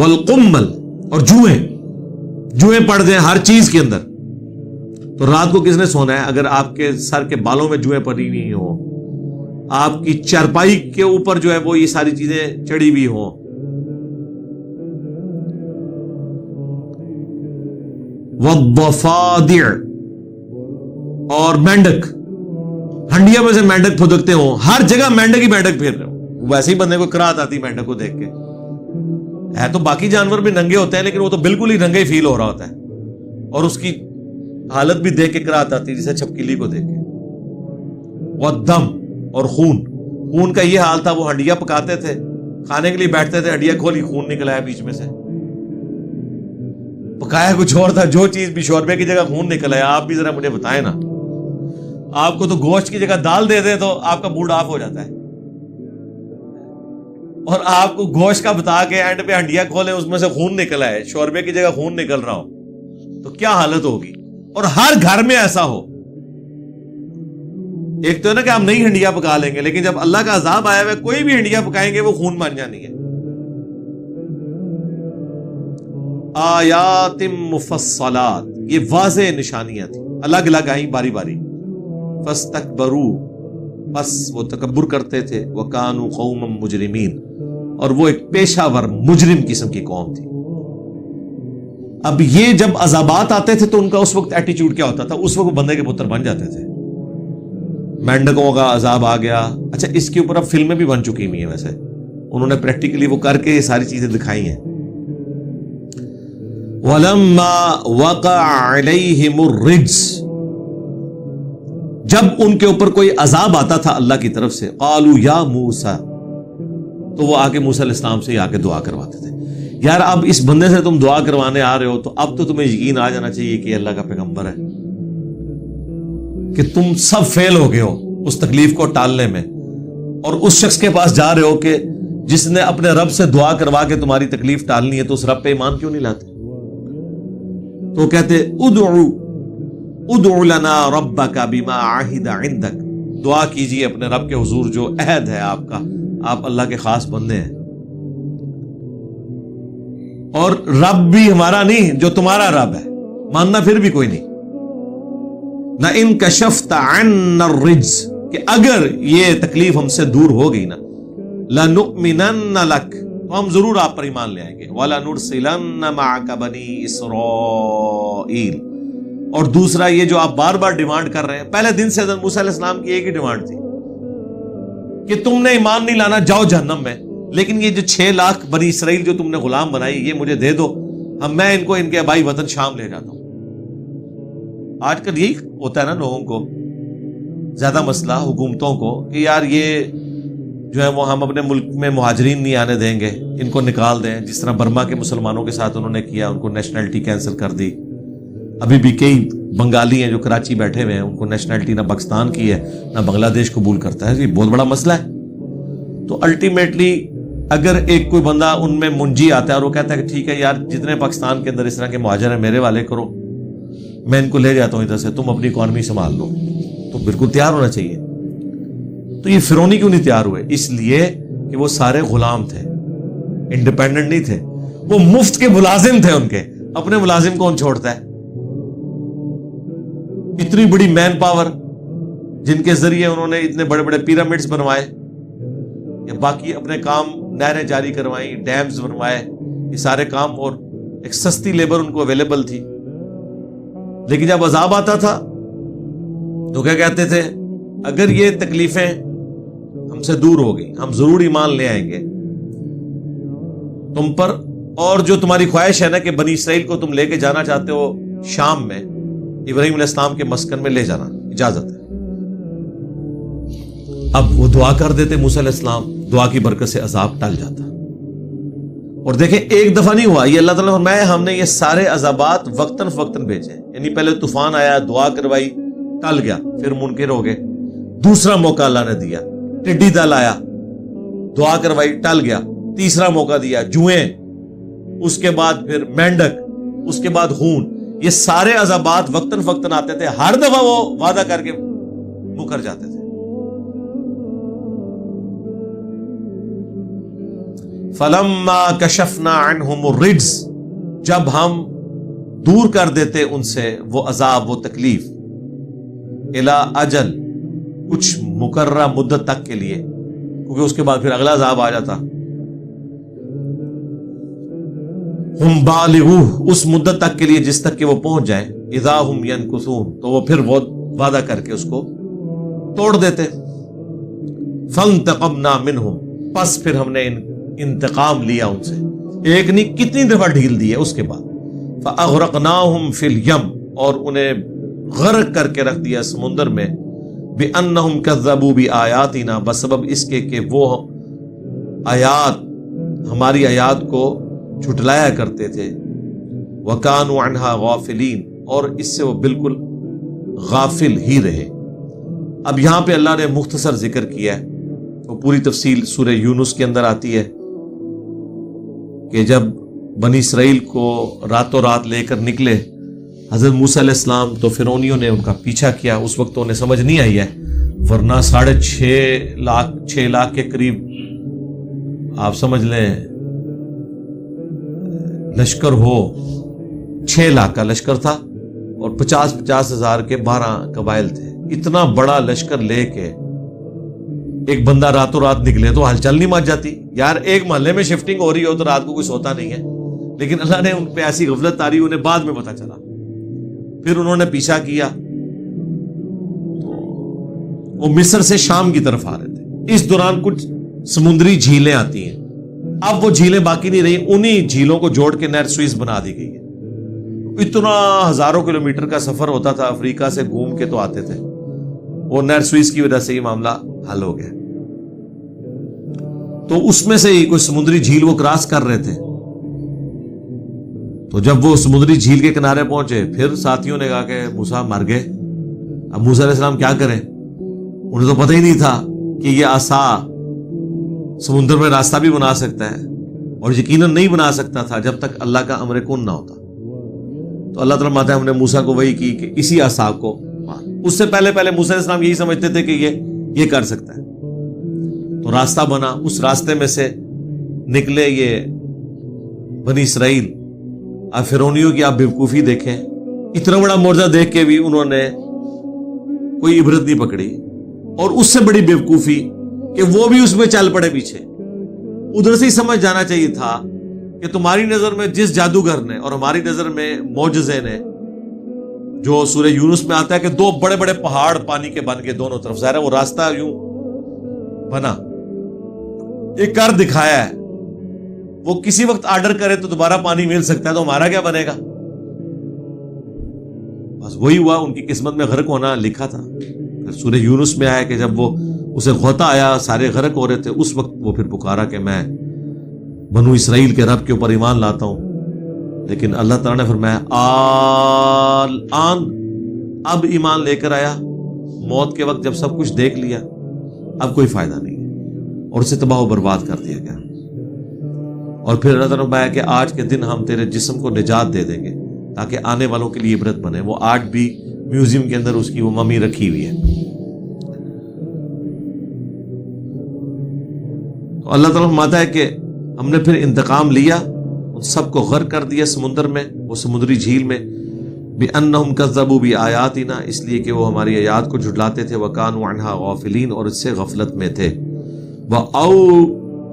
والقمل اور جوئیں پڑ جائیں ہر چیز کے اندر, تو رات کو کس نے سونا ہے اگر آپ کے سر کے بالوں میں جوئیں پڑی ہوئی ہوں, آپ کی چارپائی کے اوپر جو ہے وہ یہ ساری چیزیں چڑھی ہوئی ہوں. والضفادع اور مینڈک, ہنڈیا میں سے مینڈک پھدکتے ہوں, ہر جگہ مینڈک ہی مینڈک پھر رہے ہوں. ویسے ہی بندے کو کراہت آتی مینڈک کو دیکھ کے. ہے تو باقی جانور بھی ننگے ہوتے ہیں, لیکن وہ تو بالکل ہی ننگے فیل ہو رہا ہوتا ہے, اور اس کی حالت بھی دیکھ کے کراہت آتی جیسے چھپکلی کو دیکھ کے. والدم اور خون کا یہ حال تھا. وہ ہنڈیا پکاتے تھے, کھانے کے لیے بیٹھتے تھے, ہنڈیا کھولی, خون نکلا ہے بیچ میں سے. پکایا کچھ اور تھا, جو چیز بھی شوربے کی جگہ خون نکلا ہے. آپ بھی ذرا مجھے بتائیں نا, آپ کو تو گوشت کی جگہ دال دے دے تو آپ کا موڈ آف ہو جاتا ہے، اور آپ کو گوشت کا بتا کے اینڈ پہ ہنڈیا کھولے اس میں سے خون نکل آئے، شوربے کی جگہ خون نکل رہا ہو، تو کیا حالت ہوگی؟ اور ہر گھر میں ایسا ہو. ایک تو ہے نا کہ ہم نہیں ہنڈیا پکا لیں گے، لیکن جب اللہ کا عذاب آیا ہوا ہے کوئی بھی ہنڈیا پکائیں گے وہ خون بن جانی ہے. آیات مفصلات، یہ واضح نشانیاں تھیں، الگ الگ آئیں باری باری. فاستکبروا، بس وہ تکبر کرتے تھے. وکانوا قوما مجرمین، اور وہ ایک پیشہ ور مجرم قسم کی قوم تھی. اب یہ جب عذابات آتے تھے تو ان کا اس وقت ایٹیچیوڈ کیا ہوتا تھا؟ اس وقت وہ بندے کے پتر بن جاتے تھے. مینڈکوں کا عذاب آ گیا. اچھا اس کے اوپر اب فلمیں بھی بن چکی ہوئی ہیں، ویسے انہوں نے پریکٹیکلی وہ کر کے یہ ساری چیزیں دکھائی ہیں. وَلَمَّا وَقَعَ عَلَيْهِمُ الرِّجْسُ، جب ان کے اوپر کوئی عذاب آتا تھا اللہ کی طرف سے، قَالُوا يَا مُوسَى، تو وہ آ کے موسیٰ علیہ السلام سے آ کے دعا کرواتے تھے. یار اب اس بندے سے تم دعا کروانے آ رہے ہو تو اب تو تمہیں یقین آ جانا چاہیے کہ اللہ کا پیغمبر ہے، کہ تم سب فیل ہو گئے ہو اس تکلیف کو ٹالنے میں، اور اس شخص کے پاس جا رہے ہو کہ جس نے اپنے رب سے دعا کروا کے تمہاری تکلیف ٹالنی ہے، تو اس رب پہ ایمان کیوں نہیں لاتے؟ تو کہتے ادعو لنا ربک بما عہد عندک، دعا کیجیے اپنے رب کے حضور جو عہد ہے آپ کا، آپ اللہ کے خاص بندے ہیں، اور رب بھی ہمارا نہیں جو تمہارا رب ہے، ماننا پھر بھی کوئی نہیں. نہ ان کشفت عنا الرجز، کہ اگر یہ تکلیف ہم سے دور ہو گئی نا، لنؤمنن لک، تو ہم ضرور آپ پر ایمان لے آئیں گے. وَلَنُرْسِلَنَّ مَعَكَ بَنِي إِسْرَائِيل، اور دوسرا یہ جو آپ بار بار ڈیمانڈ کر رہے ہیں، پہلے دن سے حضرت موسیٰ علیہ السلام کی ایک ہی ڈیمانڈ تھی کہ تم نے ایمان نہیں لانا، جاؤ جہنم میں، لیکن یہ جو 6 لاکھ بنی اسرائیل جو تم نے غلام بنائی یہ مجھے دے دو، میں ان کو ان کے آبائی وطن شام لے جاتا ہوں. آج کل یہی ہوتا ہے نا لوگوں کو، زیادہ مسئلہ حکومتوں کو، کہ یار یہ جو ہے وہ ہم اپنے ملک میں مہاجرین نہیں آنے دیں گے، ان کو نکال دیں، جس طرح برما کے مسلمانوں کے ساتھ انہوں نے کیا، ان کو نیشنلٹی کینسل کر دی. ابھی بھی کئی بنگالی ہیں جو کراچی بیٹھے ہوئے ہیں، ان کو نیشنلٹی نہ پاکستان کی ہے نہ بنگلہ دیش قبول کرتا ہے. یہ بہت بڑا مسئلہ ہے. تو الٹیمیٹلی اگر ایک کوئی بندہ ان میں منجی آتا ہے اور وہ کہتا ہے کہ ٹھیک ہے یار جتنے پاکستان کے اندر اس طرح کے مہاجر ہیں میرے والے کرو، میں ان کو لے جاتا ہوں ادھر سے، تم اپنی اکانومی سنبھال لو، تو بالکل تیار ہونا چاہیے. تو یہ فرعونی کیوں نہیں تیار ہوئے؟ اس لیے کہ وہ سارے غلام تھے، انڈیپینڈنٹ نہیں تھے، وہ مفت کے ملازم تھے. ان کے اپنے ملازم کون چھوڑتا ہے؟ اتنی بڑی مین پاور جن کے ذریعے انہوں نے اتنے بڑے بڑے پیرامڈز بنوائے، یا باقی اپنے کام نہریں جاری کروائیں، ڈیمز بنوائے، یہ سارے کام، اور ایک سستی لیبر ان کو اویلیبل تھی. لیکن جب عذاب آتا تھا تو کیا کہتے تھے؟ اگر یہ تکلیفیں ہم سے دور ہو گئی ہم ضرور ایمان لے آئیں گے تم پر، اور جو تمہاری خواہش ہے نا کہ بنی اسرائیل کو تم لے کے جانا چاہتے ہو شام میں، ابراہیم علیہ السلام کے مسکن میں لے جانا، اجازت ہے. اب وہ دعا کر دیتے موسیٰ علیہ السلام، دعا کی برکت سے عذاب ٹل جاتا. اور دیکھیں ایک دفعہ نہیں ہوا یہ، اللہ تعالیٰ نے فرمایا ہم نے یہ سارے عذابات وقتاً فوقتاً بھیجے. یعنی پہلے طوفان آیا، دعا کروائی، ٹل گیا، پھر منکر ہو گئے. دوسرا موقع اللہ نے دیا، ٹڈی دل آیا، دعا کروائی، ٹل گیا. تیسرا موقع دیا، جوئیں، اس کے بعد پھر مینڈک، اس کے بعد خون. یہ سارے عذابات وقتاً فوقتاً آتے تھے، ہر دفعہ وہ وعدہ کر کے مکر جاتے تھے. فَلَمَّا كَشَفْنَا عَنْهُمُ الرِّجْزَ، جب ہم دور کر دیتے ان سے وہ عذاب، وہ تکلیف، إِلَىٰ أَجَلٍ، کچھ مقررہ مدت تک کے لیے، کیونکہ اس کے بعد پھر اگلا عذاب آ جاتا. ہم بالغوہ، اس مدت تک کے لیے جس تک کہ وہ پہنچ جائیں، اذا ہم ینکثون، تو وہ پھر وہ وعدہ کر کے اس کو توڑ دیتے. فانتقمنا منہم، پس پھر ہم نے انتقام لیا ان سے. ایک نہیں کتنی دفعہ ڈھیل دی ہے اس کے بعد. فاغرقناہم فی الیم، اور انہیں غرق کر کے رکھ دیا سمندر میں. بانہم کذبوا بآیاتنا، بسبب اس کے کہ وہ آیات، ہماری آیات کو جھٹلایا کرتے تھے. وَكَانُوا عَنْهَا غَافِلِينَ، اور اس سے وہ بالکل غافل ہی رہے. اب یہاں پہ اللہ نے مختصر ذکر کیا ہے، وہ پوری تفصیل سورہ یونس کے اندر آتی ہے کہ جب بنی اسرائیل کو راتوں رات لے کر نکلے حضرت موسیٰ علیہ السلام، تو فرعونیوں نے ان کا پیچھا کیا. اس وقت تو انہیں سمجھ نہیں آئی ہے، ورنہ 6.5 لاکھ کے قریب آپ سمجھ لیں لشکر ہو. 6 لاکھ کا لشکر تھا اور 50 ہزار کے 12 قبائل تھے. اتنا بڑا لشکر لے کے ایک بندہ راتوں رات نکلے تو ہلچل نہیں مچ جاتی یار. ایک محلے میں شفٹنگ ہو رہی ہو تو رات کو کوئی سوتا نہیں ہے، لیکن اللہ نے ان پہ ایسی غفلت تاری، انہیں بعد میں پتا چلا. پھر انہوں نے پیچھا کیا تو وہ مصر سے شام کی طرف آ رہے تھے. اس دوران کچھ سمندری جھیلیں آتی ہیں. اب وہ جھیلیں باقی نہیں رہی، انہی جھیلوں کو جوڑ کے نہر سوئس بنا دی گئی ہے. اتنا ہزاروں کلومیٹر کا سفر ہوتا تھا، افریقہ سے گھوم کے تو آتے تھے. وہ نہر سوئس کی وجہ سے یہ معاملہ حل ہو گیا. تو اس میں سے ہی کوئی سمندری جھیل وہ کراس کر رہے تھے. تو جب وہ سمندری جھیل کے کنارے پہنچے، پھر ساتھیوں نے کہا کہ موسیٰ مر گئے. اب موسیٰ علیہ السلام کیا کریں؟ انہیں تو پتہ ہی نہیں تھا کہ یہ عصا سمندر میں راستہ بھی بنا سکتا ہے، اور یقیناً نہیں بنا سکتا تھا جب تک اللہ کا امر کن نہ ہوتا. تو اللہ تعالیٰ ماتا ہے ہم نے موسیٰ کو وحی کی کہ اسی عصا کو مار. اس سے پہلے موسیٰ علیہ السلام یہی سمجھتے تھے کہ یہ کر سکتا ہے. تو راستہ بنا، اس راستے میں سے نکلے یہ بنی اسرائیل. اب فرعونیوں کی آپ بیوقوفی دیکھیں، اتنا بڑا معجزہ دیکھ کے بھی انہوں نے کوئی عبرت نہیں پکڑی. اور اس سے بڑی بیوقوفی کہ وہ بھی اس میں چل پڑے پیچھے. ادھر سے ہی سمجھ جانا چاہیے تھا کہ تمہاری نظر میں جس جادوگر نے اور ہماری نظر میں معجزے نے، جو سورہ یونس میں آتا ہے کہ 2 بڑے بڑے پہاڑ پانی کے بن کے دونوں طرف، ظاہر ہے وہ راستہ یوں بنا، ایک کر دکھایا ہے. وہ کسی وقت آرڈر کرے تو دوبارہ پانی مل سکتا ہے، تو ہمارا کیا بنے گا؟ بس وہی ہوا، ان کی قسمت میں غرق ہونا لکھا تھا. پھر سورہ یونس میں آیا کہ جب وہ اسے غوطہ آیا، سارے غرق ہو رہے تھے، اس وقت وہ پھر پکارا کہ میں بنو اسرائیل کے رب کے اوپر ایمان لاتا ہوں. لیکن اللہ تعالیٰ نے فرمایا آن، اب ایمان لے کر آیا، موت کے وقت جب سب کچھ دیکھ لیا اب کوئی فائدہ نہیں ہے، اور اسے تباہ و برباد کر دیا گیا. اور پھر اللہ تعالیٰ نے فرمایا کہ آج کے دن ہم تیرے جسم کو نجات دے دیں گے تاکہ آنے والوں کے لیے عبرت بنے. وہ آج بھی میوزیم کے اندر اس کی وہ ممی رکھی ہوئی ہے. تو اللہ تعالیٰ فرماتا ہے کہ ہم نے پھر انتقام لیا، ان سب کو غرق کر دیا سمندر میں، وہ سمندری جھیل میں. بِأَنَّهُمْ كَذَّبُوا بِآيَاتِنَا، اس لیے کہ وہ ہماری آیات کو جھٹلاتے تھے. وَكَانُوا عَنْهَا غَافِلِينَ، اور اس سے غفلت میں تھے.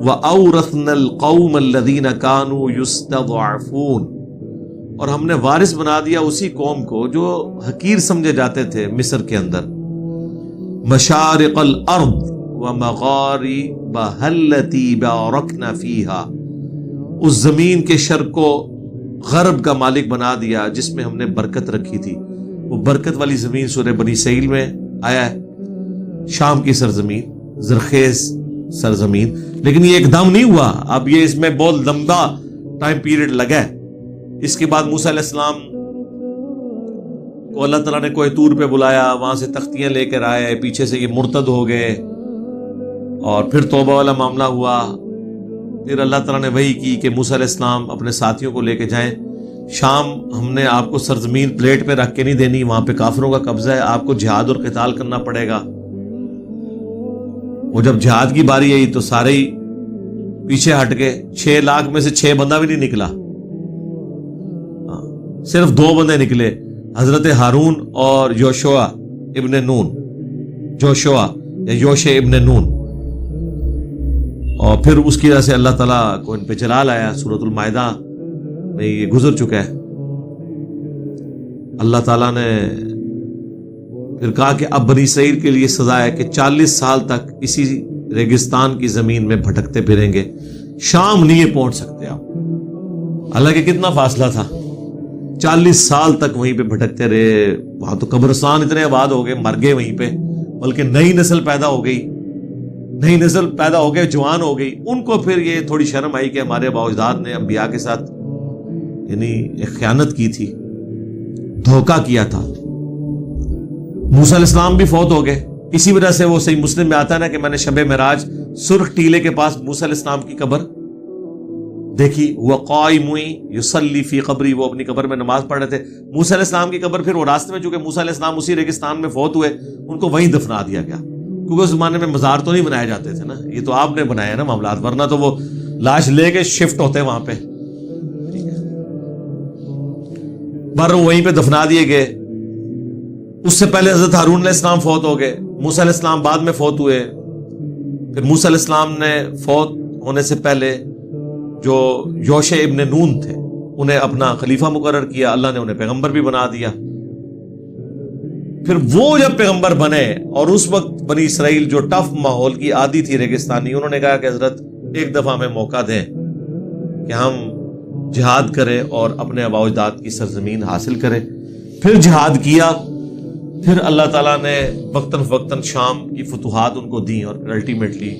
وَأَوْرَثْنَا الْقَوْمَ الَّذِينَ كَانُوا يُسْتَضْعَفُونَ، اور ہم نے وارث بنا دیا اسی قوم کو جو حقیر سمجھے جاتے تھے مصر کے اندر. مشارق الارض ومغاربها التي باركنا فيها، اس زمین کے شرق و غرب کا مالک بنا دیا جس میں ہم نے برکت رکھی تھی. وہ برکت والی زمین سورہ بنی اسرائیل میں آیا ہے، شام کی سرزمین، زرخیز سرزمین. لیکن یہ ایک دم نہیں ہوا، اب یہ اس میں بہت لمبا ٹائم پیریڈ لگا ہے. اس کے بعد موسیٰ علیہ السلام کو اللہ تعالیٰ نے کوہ طور پہ بلایا، وہاں سے تختیاں لے کر آئے، پیچھے سے یہ مرتد ہو گئے، اور پھر توبہ والا معاملہ ہوا. پھر اللہ تعالیٰ نے وحی کی کہ موسیٰ علیہ السلام اپنے ساتھیوں کو لے کے جائیں شام. ہم نے آپ کو سرزمین پلیٹ پہ رکھ کے نہیں دینی، وہاں پہ کافروں کا قبضہ ہے، آپ کو جہاد اور قتال کرنا پڑے گا. وہ جب جہاد کی باری آئی تو سارے ہی پیچھے ہٹ گئے. 6 لاکھ میں سے 6 بندہ بھی نہیں نکلا، صرف 2 بندے نکلے، حضرت ہارون اور یوشع ابن نون، جوشوا یا یوشع ابن نون. اور پھر اس کی وجہ سے اللہ تعالیٰ کو ان پہ جلال آیا. سورۃ المائدہ میں یہ گزر چکا ہے. اللہ تعالیٰ نے پھر کہا کہ اب بنی اسرائیل کے لیے سزا ہے کہ 40 سال تک اسی ریگستان کی زمین میں بھٹکتے پھریں گے، شام نہیں پہنچ سکتے آپ. حالانکہ کتنا فاصلہ تھا، 40 سال تک وہیں پہ بھٹکتے رہے. وہاں تو قبرستان اتنے آباد ہو گئے، مر گئے وہیں پہ، بلکہ نئی نسل پیدا ہو گئی، جوان ہو گئی. ان کو پھر یہ تھوڑی شرم آئی کہ ہمارے آباء و اجداد نے انبیاء کے ساتھ یعنی ایک خیانت کی تھی، دھوکہ کیا تھا. موسیٰ علیہ السلام بھی فوت ہو گئے. اسی وجہ سے وہ صحیح مسلم میں آتا ہے نا کہ میں نے شب معراج سرخ ٹیلے کے پاس موسیٰ علیہ السلام کی قبر دیکھی، وہ قائم یصلی فی قبری، وہ اپنی قبر میں نماز پڑھ رہے تھے. موسیٰ علیہ السلام کی قبر پھر وہ راستے میں، چونکہ موسیٰ علیہ السلام اسی ریگستان میں فوت ہوئے، ان کو وہیں دفنا دیا گیا، کیونکہ اس زمانے میں مزار تو نہیں بنائے جاتے تھے نا، یہ تو آپ نے بنایا نا معاملات، ورنہ تو وہ لاش لے کے شفٹ ہوتے وہاں پہ. پر وہیں پہ دفنا دیے گئے. اس سے پہلے حضرت ہارون علیہ السلام فوت ہو گئے، موسیٰ علیہ السلام بعد میں فوت ہوئے. پھر موسیٰ علیہ السلام نے فوت ہونے سے پہلے جو یوشع ابن نون تھے انہیں اپنا خلیفہ مقرر کیا، اللہ نے انہیں پیغمبر بھی بنا دیا. پھر وہ جب پیغمبر بنے اور اس وقت بنی اسرائیل جو ٹف ماحول کی عادی تھی ریگستانی، انہوں نے کہا کہ حضرت ایک دفعہ ہمیں موقع دیں کہ ہم جہاد کریں اور اپنے آباء و اجداد کی سرزمین حاصل کریں. پھر جہاد کیا، پھر اللہ تعالیٰ نے وقتاً فوقتاً شام کی فتوحات ان کو دیں اور پھر الٹیمیٹلی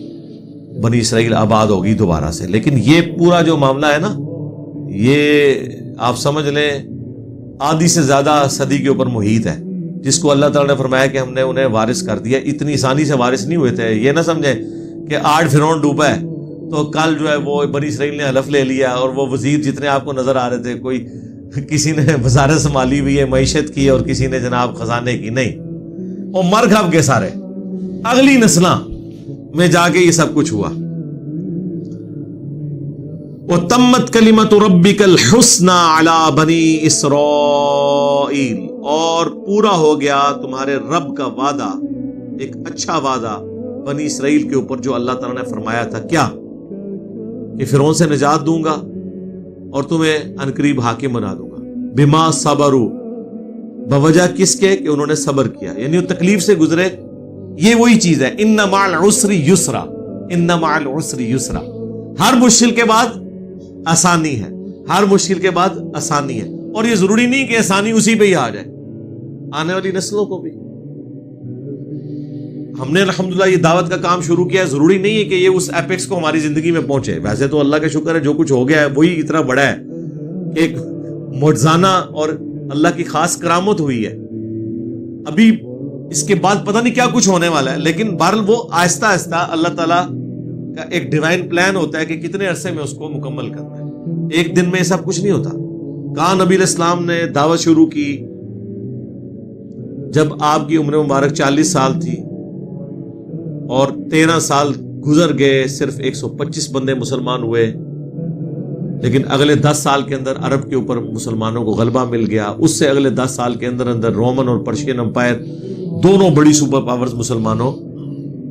بنی اسرائیل آباد ہوگی دوبارہ سے. لیکن یہ پورا جو معاملہ ہے نا، یہ آپ سمجھ لیں آدھی سے زیادہ صدی کے اوپر محیط ہے، جس کو اللہ تعالیٰ نے فرمایا کہ ہم نے انہیں وارث کر دیا. اتنی آسانی سے وارث نہیں ہوئے تھے. یہ نہ سمجھیں کہ آج فرعون ڈوبا ہے تو کل جو ہے وہ بنی اسرائیل نے حلف لے لیا اور وہ وزیر جتنے آپ کو نظر آ رہے تھے، کوئی کسی نے وزارت سنبھالی ہوئی ہے معیشت کی اور کسی نے جناب خزانے کی، نہیں، وہ مر کھپ کے سارے اگلی نسلاں میں جا کے یہ سب کچھ ہوا. وَتَمَّتْ كَلِمَةُ رَبِّكَ الْحُسْنَى عَلَى بَنِي إِسْرَائِيل، اور پورا ہو گیا تمہارے رب کا وعدہ، ایک اچھا وعدہ بنی اسرائیل کے اوپر جو اللہ تعالیٰ نے فرمایا تھا. کیا؟ کہ فرعون سے نجات دوں گا اور تمہیں عنقریب حاکم بنا دوں گا. بما صبروا، بوجہ کس کے کہ انہوں نے صبر کیا، یعنی وہ تکلیف سے گزرے. یہ وہی چیز ہے، ان مع العسر یسرا، ان مع العسر یسرا. ہر مشکل کے بعد آسانی ہے، ہر مشکل کے بعد آسانی ہے. اور یہ ضروری نہیں کہ آسانی اسی پہ ہی آ جائے، آنے والی نسلوں کو بھی. ہم نے الحمدللہ یہ دعوت کا کام شروع کیا ہے، ضروری نہیں ہے کہ یہ اس ایپیکس کو ہماری زندگی میں پہنچے. ویسے تو اللہ کا شکر ہے جو کچھ ہو گیا ہے وہی اتنا بڑا ہے کہ ایک معجزانہ اور اللہ کی خاص کرامت ہوئی ہے. ابھی اس کے بعد پتہ نہیں کیا کچھ ہونے والا ہے، لیکن بہرحال وہ آہستہ آہستہ اللہ تعالیٰ کا ایک ڈیوائن پلان ہوتا ہے کہ کتنے عرصے میں اس کو مکمل کرنا ہے. ایک دن میں یہ سب کچھ نہیں ہوتا. کہاں نبی علیہ السلام نے دعوت شروع کی جب آپ کی عمر مبارک 40 سال تھی اور 13 سال گزر گئے، صرف 125 بندے مسلمان ہوئے. لیکن اگلے 10 سال کے اندر عرب کے اوپر مسلمانوں کو غلبہ مل گیا. اس سے اگلے 10 سال کے اندر اندر رومن اور پرشین امپائر دونوں بڑی سپر پاورز مسلمانوں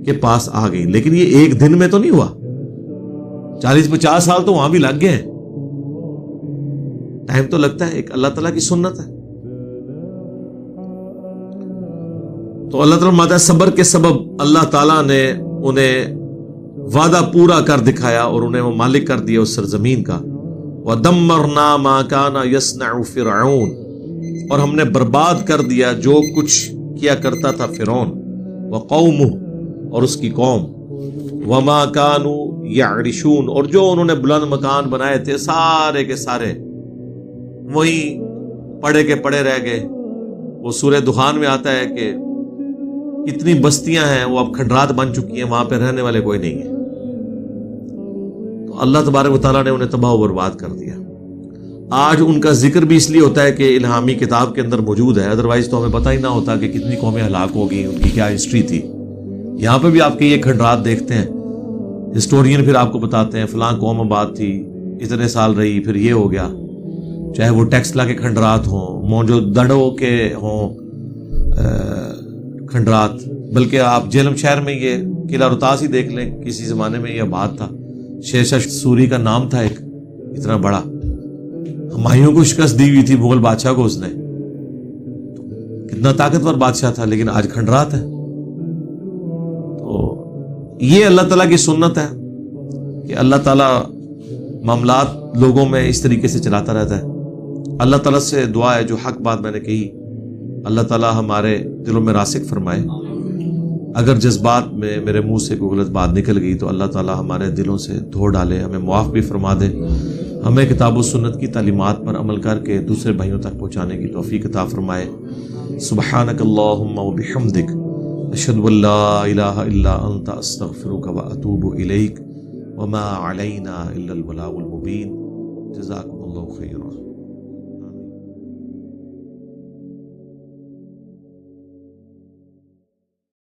کے پاس آ گئی. لیکن یہ ایک دن میں تو نہیں ہوا، 40-50 سال تو وہاں بھی لگ گئے ہیں. ٹائم تو لگتا ہے، ایک اللہ تعالیٰ کی سنت ہے. تو اللہ تعالیٰ ماتا صبر کے سبب اللہ تعالیٰ نے انہیں وعدہ پورا کر دکھایا اور انہیں وہ مالک کر دیا اس سرزمین کا. وَدَمَّرْنَا مَا كَانَ يَصْنَعُ فِرْعَوْنَ، اور ہم نے برباد کر دیا جو کچھ کیا کرتا تھا فرعون، وَقَوْمُهُ، اور اس کی قوم، وَمَا كَانُوا يَعْرِشُونَ، اور جو انہوں نے بلند مکان بنائے تھے سارے کے سارے وہی پڑے کے پڑے رہ گئے. وہ سورہ دخان میں آتا ہے کہ اتنی بستیاں ہیں وہ اب کھنڈرات بن چکی ہیں، وہاں پہ رہنے والے کوئی نہیں ہیں. تو اللہ تبارک و تعالیٰ نے انہیں تباہ و برباد کر دیا. آج ان کا ذکر بھی اس لیے ہوتا ہے کہ الہامی کتاب کے اندر موجود ہے، ادروائز تو ہمیں پتہ ہی نہ ہوتا کہ کتنی قومیں ہلاک ہو گئی، ان کی کیا ہسٹری تھی. یہاں پہ بھی آپ کے یہ کھنڈرات دیکھتے ہیں، ہسٹورین پھر آپ کو بتاتے ہیں فلاں قوم آباد تھی، اتنے سال رہی، پھر یہ ہو گیا. چاہے وہ ٹیکسلا کے کھنڈرات ہوں، موجو دڑوں کے ہوں کھنڈرات، بلکہ آپ جہلم شہر میں یہ قلعہ رتاس ہی دیکھ لیں، کسی زمانے میں یہ آباد تھا. شیر شاہ سوری کا نام تھا ایک اتنا بڑا، ہمایوں کو شکست دی ہوئی تھی مغل بادشاہ کو اس نے، کتنا طاقتور بادشاہ تھا، لیکن آج کھنڈرات ہے. تو یہ اللہ تعالیٰ کی سنت ہے کہ اللہ تعالیٰ معاملات لوگوں میں اس طریقے سے چلاتا رہتا ہے. اللہ تعالیٰ سے دعا ہے جو حق بات میں نے کہی اللہ تعالیٰ ہمارے دلوں میں راسخ فرمائے. اگر جذبات میں میرے منہ سے کوئی غلط بات نکل گئی تو اللہ تعالیٰ ہمارے دلوں سے دھو ڈالے، ہمیں معاف بھی فرما دے، ہمیں کتاب و سنت کی تعلیمات پر عمل کر کے دوسرے بھائیوں تک پہنچانے کی توفیق عطا فرمائے. سبحانک اللہم و بحمدک، اشہد ان لا الہ الا انت استغفرک واتوب الیک وما علینا الا البلاغ المبین. جزاکم اللہ خیرا.